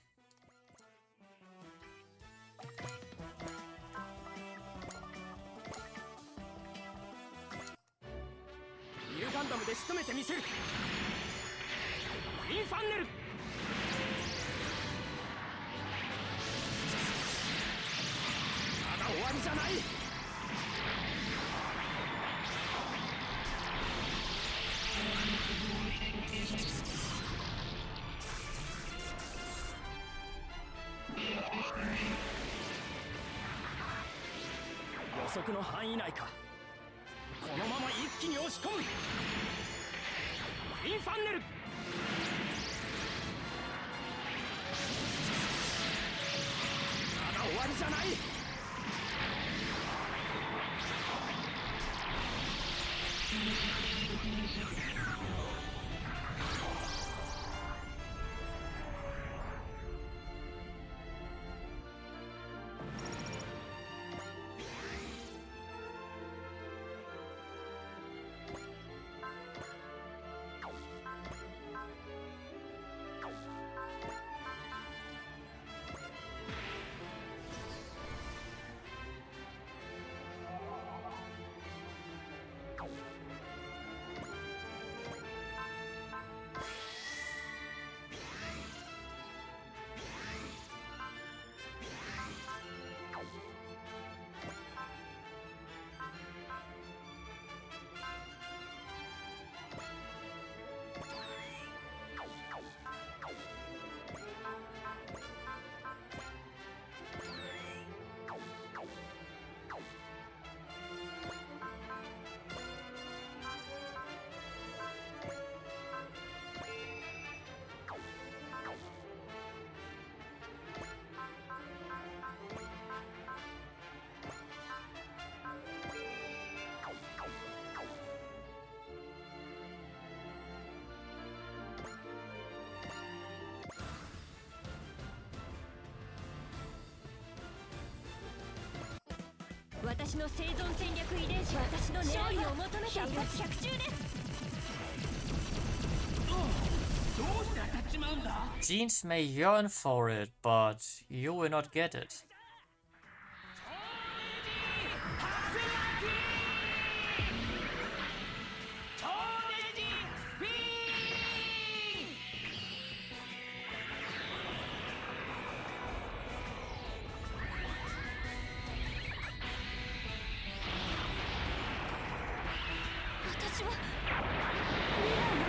Genes may yearn for it, but you will not get it.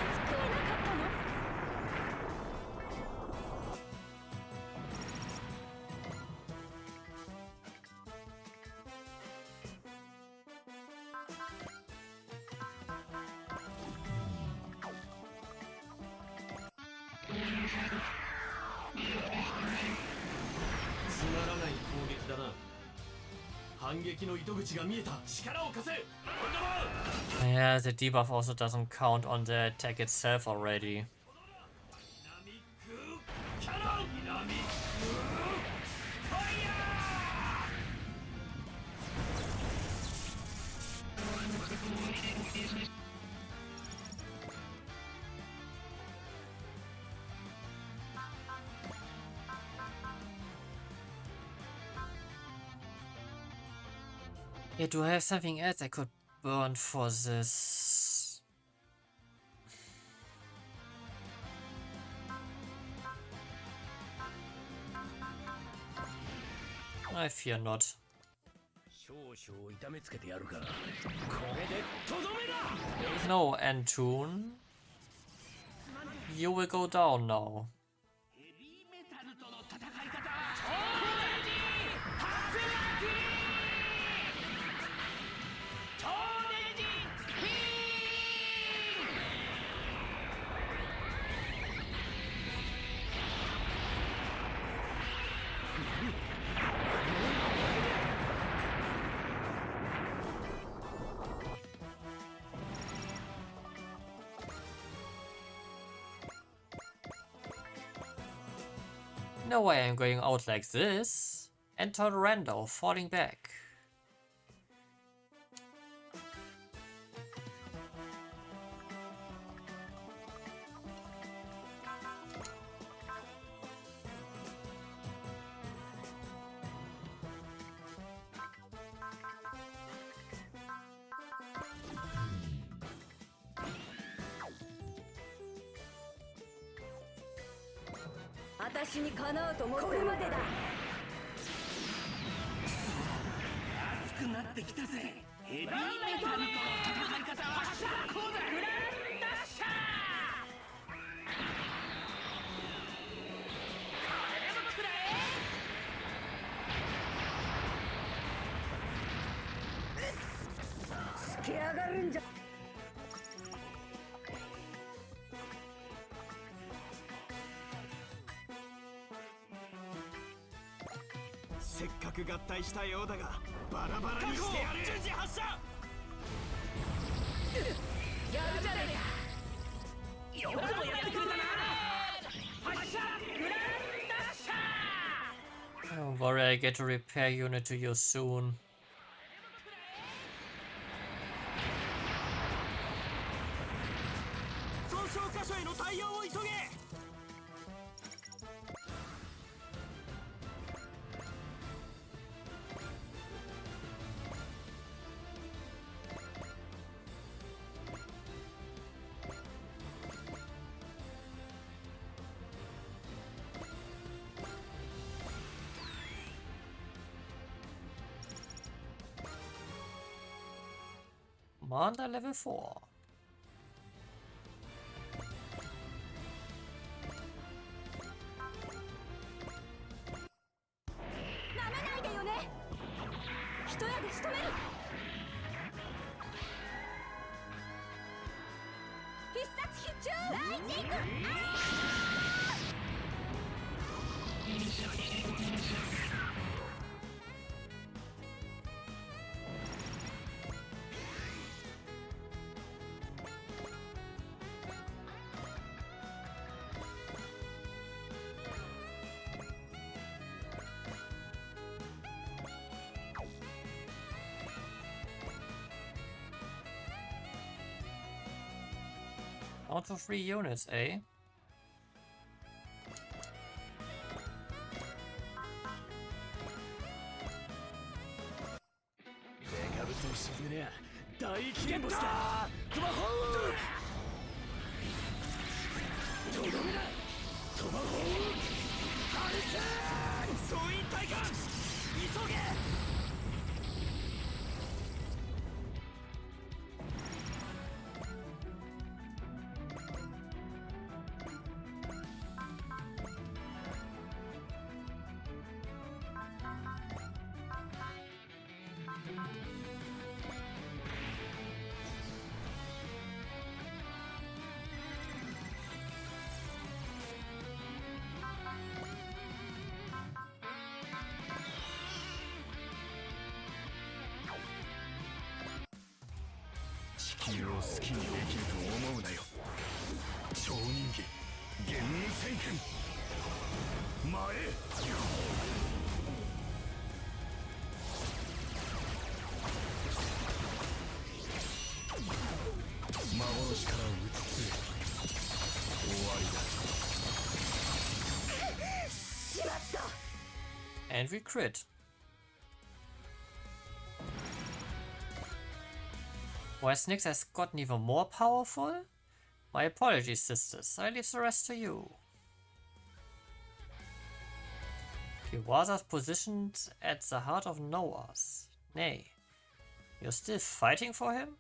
救えなかったの？つまらない攻撃だな。反撃の糸口が見えた。力を貸せ。 Yeah, the debuff also doesn't count on the attack itself already. Yeah, do I have something else I could burn for this? I fear not. No, Antune. You will go down now. No way I'm going out like this. Enter Rando, falling back. "私にかなうと思ってこれまでだ。熱くなってきたぜ。ヘビーメタルとの戦い方は最高だ。グランダッシャー。これでもくらえ。つけ上がるんじゃ。せっかく合体したようだがバラバラにしてやる。順次発射。やるじゃねよくもやってくれたな。発射。グランダッシャー。 Don't worry, I get a repair unit to you soon. 損傷箇所への対応を急げ。Commander level 4. なめないでよね。一夜で仕留める。必殺必中。ライジング。Out for 3 units, eh? 君を好きにできると思うなよ。超人気玄武戦拳前へ。幻からうつつへ終わりだ。しまった。 And we crit. Why Nyx has gotten even more powerful? My apologies, sisters. I leave the rest to you. Kiwaza's positioned at the heart of Noah's. Nay, you're still fighting for him?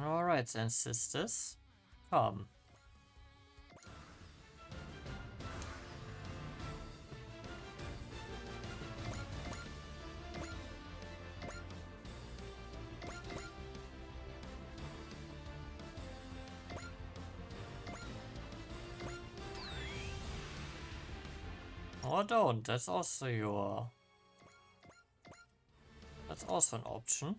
Alright then, sisters. Come. Or don't, that's also your... That's also an option.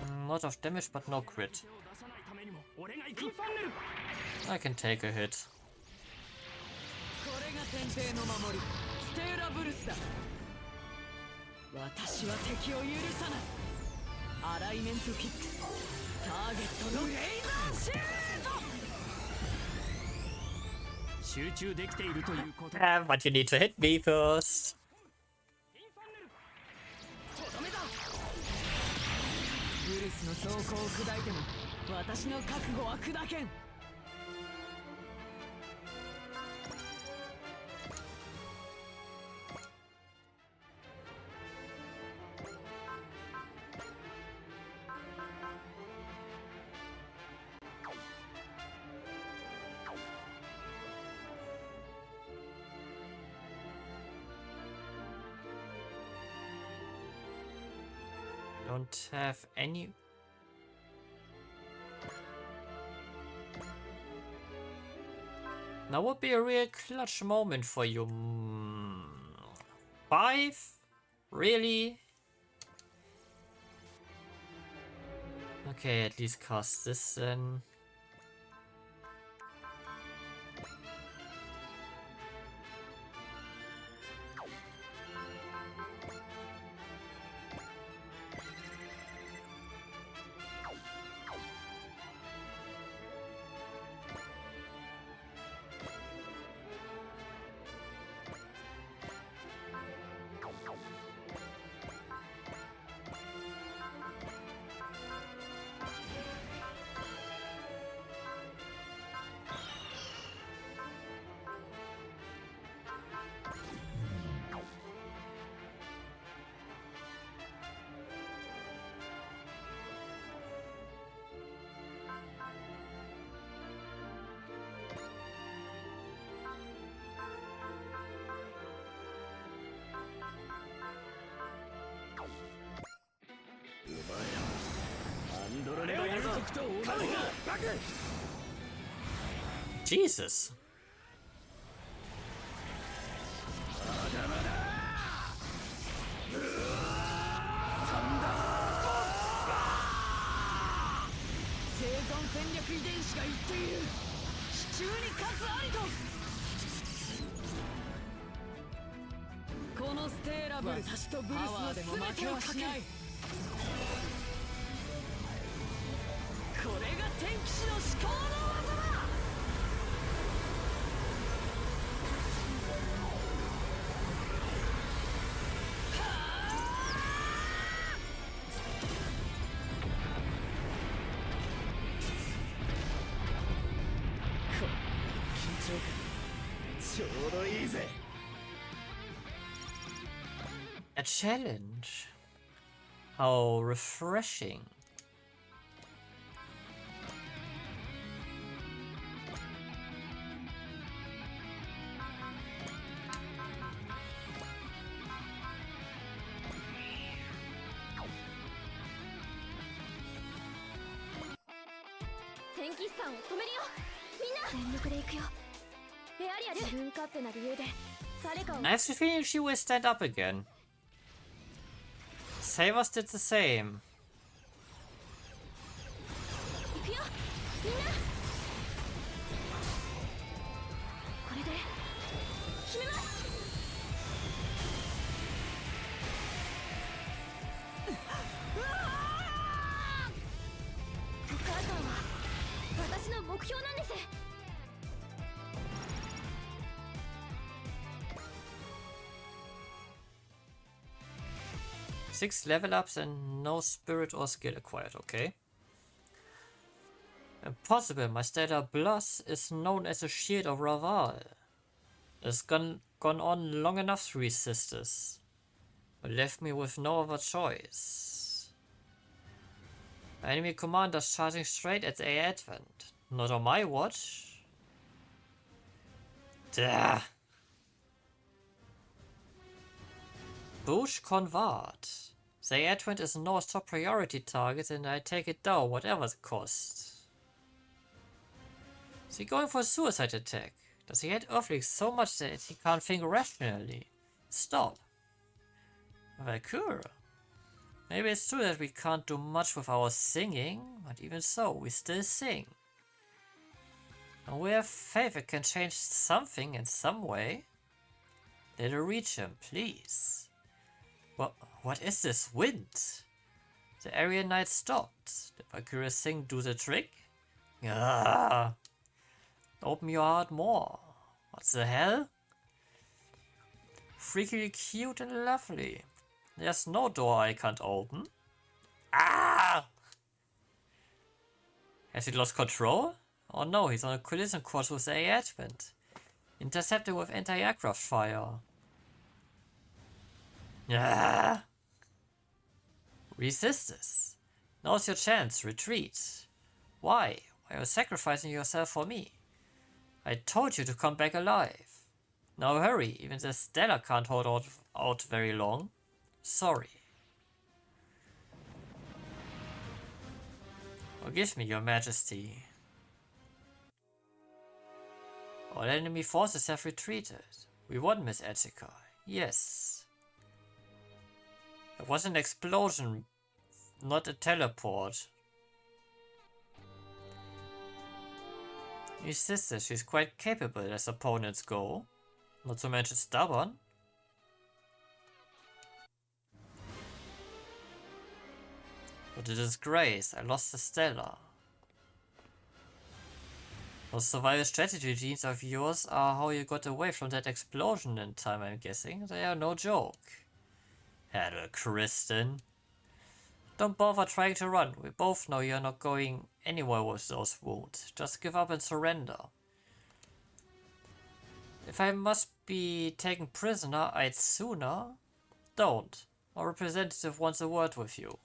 A lot of damage, but no crit. I can take a hit. これが天帝の守りステーラブルスだ。私は敵を許さない。アライメントフィックスターゲットのレイザーシュート。集中できているということ。 But you need to hit me first. とどめだ。ブルスの装甲を砕いても私の覚悟は砕けん。 Don't have any. Now would be a real clutch moment for you. 5? Really? Okay, at least cast this then. Jesus. A challenge. How refreshing. I have the feeling she will stand up again. Savers did the same. Six level ups and no spirit or skill acquired, okay. Impossible, my stellar plus is known as a shield of Raval. It's gone on long enough to resist this. It left me with no other choice. Enemy commanders charging straight at the advent. Not on my watch. Duh. Bush Convert. The advent is Noah's top priority target and I take it down whatever the cost. Is he going for a suicide attack? Does he hate Earthlings so much that he can't think rationally? Stop. Valkyrie. Maybe it's true that we can't do much with our singing, but even so, we still sing. And we have faith it can change something in some way. Let it reach him, please. What is this wind? The area knight stopped. Did Valkyrie sing do the trick? Ah. Open your heart more. What the hell? Freakily cute and lovely. There's no door I can't open. Ah! Has he lost control? Oh no, he's on a collision course with the advent. Intercepted with anti-aircraft fire. Ah! Resist this. Now's your chance. Retreat. Why? Why are you sacrificing yourself for me? I told you to come back alive. Now hurry. Even the Stella can't hold out very long. Sorry. Forgive me, your majesty. All enemy forces have retreated. We won, Miss Etika. Yes. It was an explosion, not a teleport. Your sister, she's quite capable as opponents go. Not to mention stubborn. But a disgrace, I lost the Stella. Those survival strategy genes of yours are how you got away from that explosion in time, I'm guessing. They are no joke. Hello, Kristen. Don't bother trying to run. We both know you're not going anywhere with those wounds. Just give up and surrender. If I must be taken prisoner, I'd sooner. Don't. Our representative wants a word with you.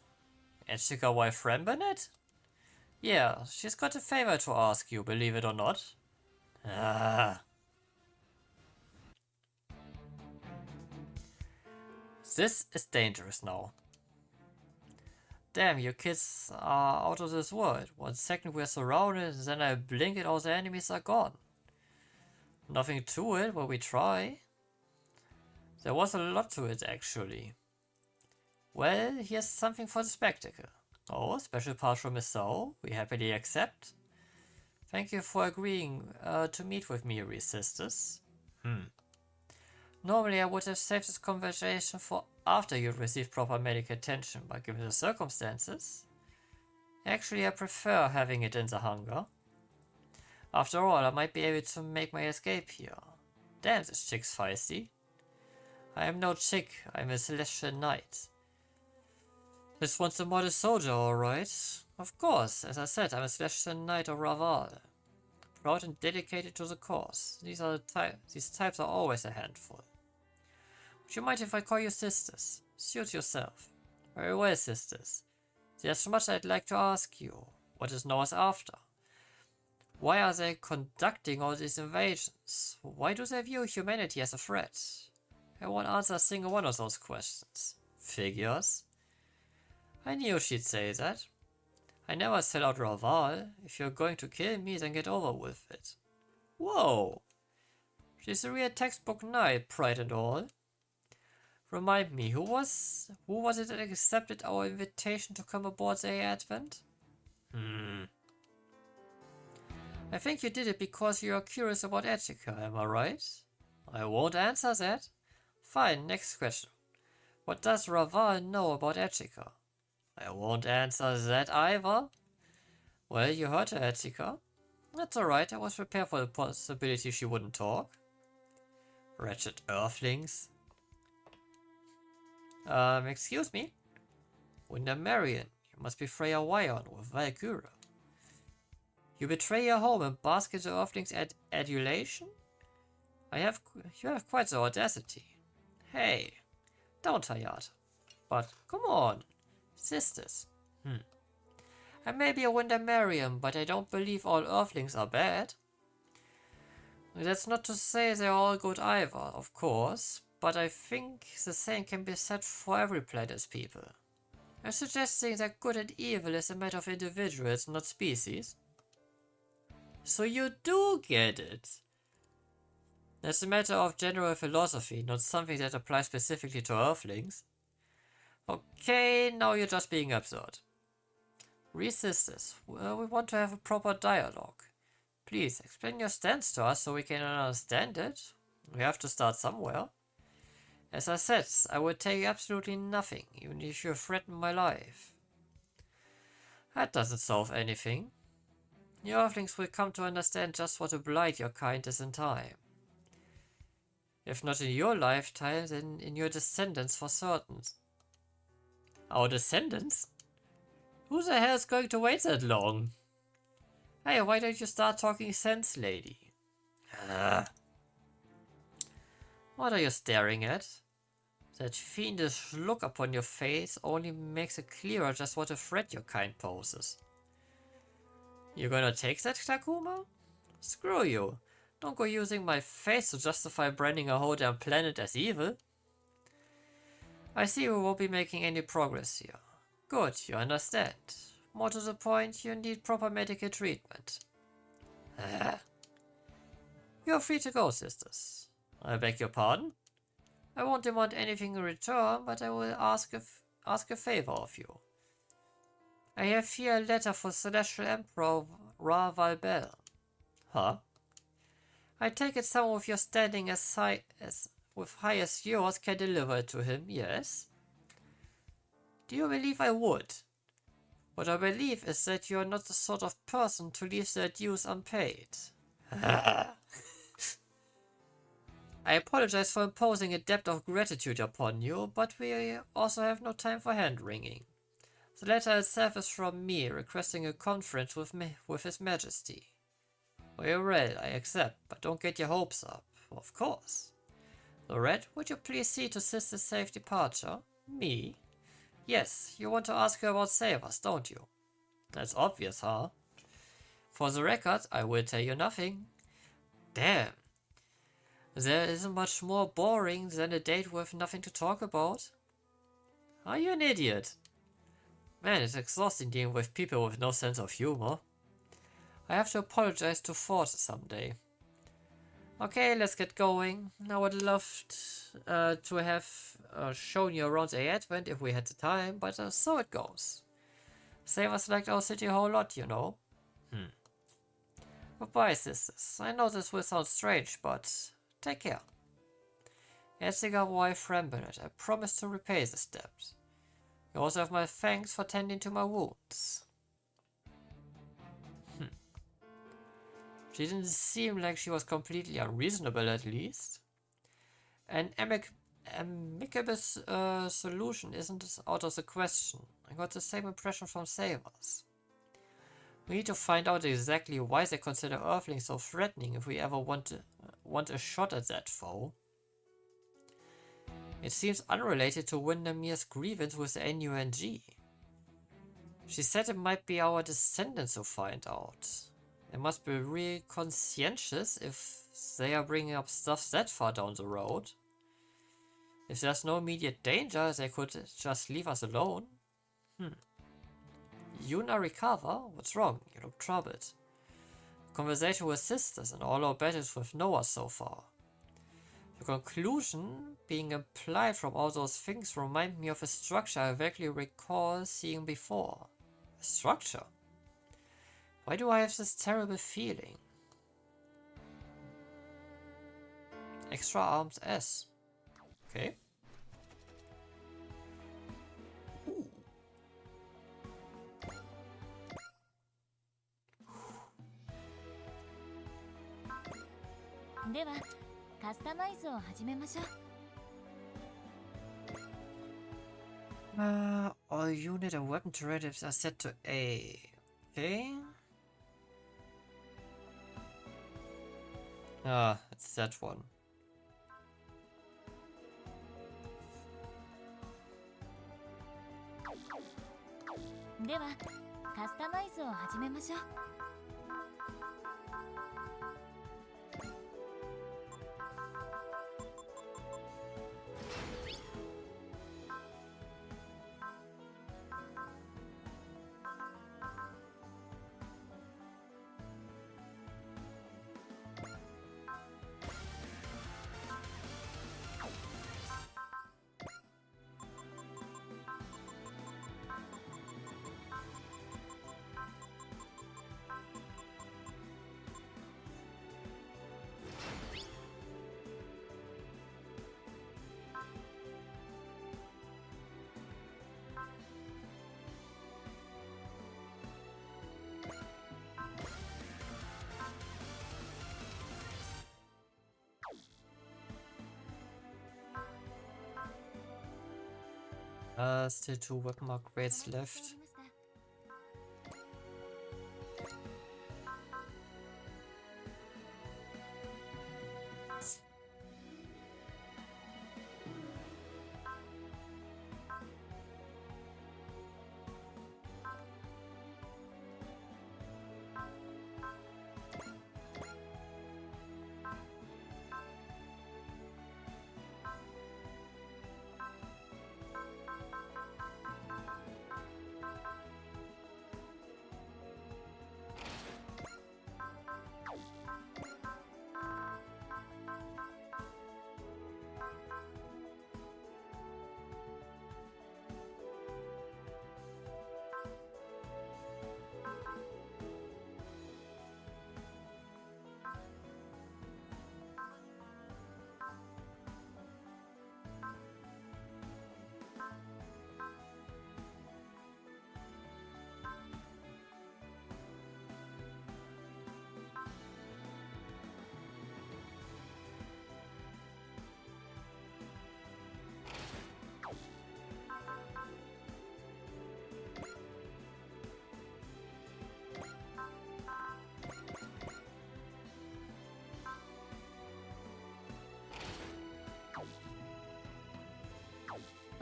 Etika wife Rambonet? Yeah, she's got a favor to ask you, believe it or not. Ah. This is dangerous now. Damn, you kids are out of this world. 1 second we're surrounded, and then I blink and all the enemies are gone. Nothing to it, but we try. There was a lot to it, actually. Well, here's something for the spectacle. Oh, special part from Miss Soul. We happily accept. Thank you for agreeing to meet with me, Resistors. Normally I would have saved this conversation for after you've received proper medical attention, but given the circumstances, actually I prefer having it in the hangar. After all, I might be able to make my escape here. Damn, this chick's feisty. I am no chick, I'm a celestial knight. This one's a modest soldier, alright. Of course, as I said, I'm a celestial knight of Raval. Proud and dedicated to the cause. These types are always a handful. Would you mind if I call you sisters? Suit yourself. Very well, sisters. There's much I'd like to ask you. What is Noah's after? Why are they conducting all these invasions? Why do they view humanity as a threat? I won't answer a single one of those questions. Figures. I knew she'd say that. I never sell out Raval. If you're going to kill me, then get over with it. Whoa! She's a real textbook knight, pride and all. Remind me, who was it that accepted our invitation to come aboard the Advent? I think you did it because you are curious about Etika, am I right? I won't answer that. Fine, next question. What does Raval know about Etika? I won't answer that either. Well, you heard her, Etika. That's alright, I was prepared for the possibility she wouldn't talk. Wretched earthlings. Excuse me? Marion, you must be Freya Wyon with Valkyra. You betray your home and bask in the earthlings' adulation? You have quite the audacity. Hey, don't Hiatus. But come on, sisters. I may be a Marion, but I don't believe all earthlings are bad. That's not to say they're all good either, of course, but I think the same can be said for every planet's people. I'm suggesting that good and evil is a matter of individuals, not species. So you do get it. That's a matter of general philosophy, not something that applies specifically to Earthlings. Okay, now you're just being absurd. Resistors, we want to have a proper dialogue. Please, explain your stance to us so we can understand it. We have to start somewhere. As I said, I will take absolutely nothing, even if you threaten my life. That doesn't solve anything. Your Earthlings will come to understand just what a blight your kind is in time. If not in your lifetime, then in your descendants for certain. Our descendants? Who the hell is going to wait that long? Hey, why don't you start talking sense, lady? What are you staring at? That fiendish look upon your face only makes it clearer just what a threat your kind poses. You gonna take that, Takuma? Screw you. Don't go using my face to justify branding a whole damn planet as evil. I see we won't be making any progress here. Good, you understand. More to the point, you need proper medical treatment. You're free to go, sisters. I beg your pardon? I won't demand anything in return, but I will ask a favor of you. I have here a letter for Celestial Emperor Raval Bell. Huh? I take it someone with your standing as high as yours can deliver it to him, yes? Do you believe I would? What I believe is that you are not the sort of person to leave their dues unpaid. I apologize for imposing a debt of gratitude upon you, but we also have no time for hand-wringing. The letter itself is from me, requesting a conference with His Majesty. Very well, I accept, but don't get your hopes up, of course. Lorette, would you please see to Sister's safe departure? Me? Yes, you want to ask her about Savers, don't you? That's obvious, huh? For the record, I will tell you nothing. Damn. There isn't much more boring than a date with nothing to talk about. Are you an idiot? Man, it's exhausting dealing with people with no sense of humor. I have to apologize to Force someday. Okay, let's get going. I would love to have shown you around the Advent if we had the time, but so it goes. Savers liked our city a whole lot, you know. Goodbye, sisters. I know this will sound strange, but take care. Etziger wife Rambonet, I promise to repay this debt. You also have my thanks for tending to my wounds. She didn't seem like she was completely unreasonable, at least. An amicable solution isn't out of the question. I got the same impression from Savers. We need to find out exactly why they consider Earthlings so threatening if we ever want a shot at that foe. It seems unrelated to Windermere's grievance with the NUNG. She said it might be our descendants who find out. They must be really conscientious if they are bringing up stuff that far down the road. If there's no immediate danger, they could just leave us alone. Yuna recover? What's wrong? You look troubled. Conversation with sisters and all our battles with Noah so far. The conclusion being implied from all those things remind me of a structure I vaguely recall seeing before. A structure? Why do I have this terrible feeling? Extra arms S. Okay. Ooh. ではカスタマイズを始めましょう。 All unit and weapon derivatives are set to A. Okay. Ah, it's that one. Then, ではカスタマイズを始めましょう。 Still 2 weapon upgrades left.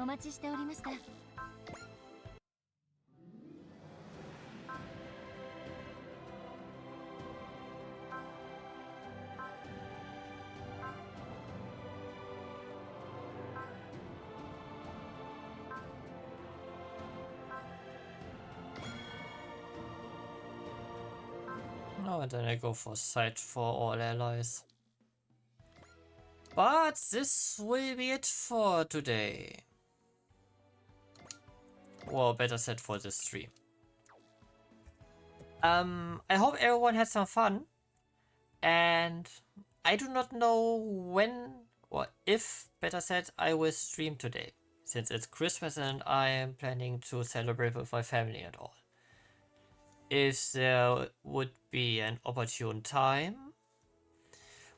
お待ちしておりました。 Uh, Oh, and then I go for side for all allies. But this will be it for today. Or better said, for this stream. I hope everyone had some fun. And I do not know when or if, better said, I will stream today. Since it's Christmas and I am planning to celebrate with my family and all. If there would be an opportune time,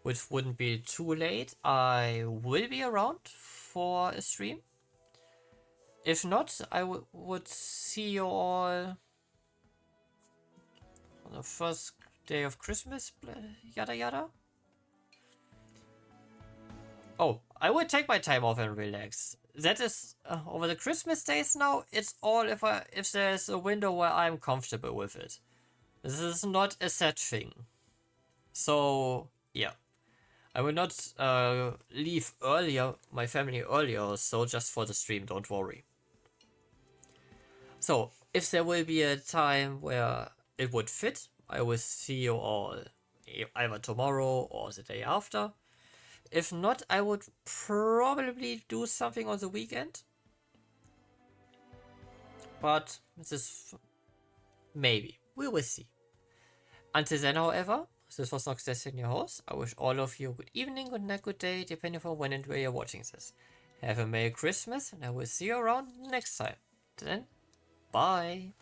which wouldn't be too late, I will be around for a stream. If not, I would see you all on the first day of Christmas, yada yada. Oh, I will take my time off and relax. That is over the Christmas days now. It's all if there's a window where I'm comfortable with it. This is not a set thing. So yeah, I will not leave earlier, my family earlier, so just for the stream. Don't worry. So if there will be a time where it would fit, I will see you all either tomorrow or the day after. If not, I would probably do something on the weekend. But this maybe. We will see. Until then, however, this was Nox Destin, your host. I wish all of you good evening, good night, good day, depending on when and where you're watching this. Have a Merry Christmas, and I will see you around next time. Then, bye.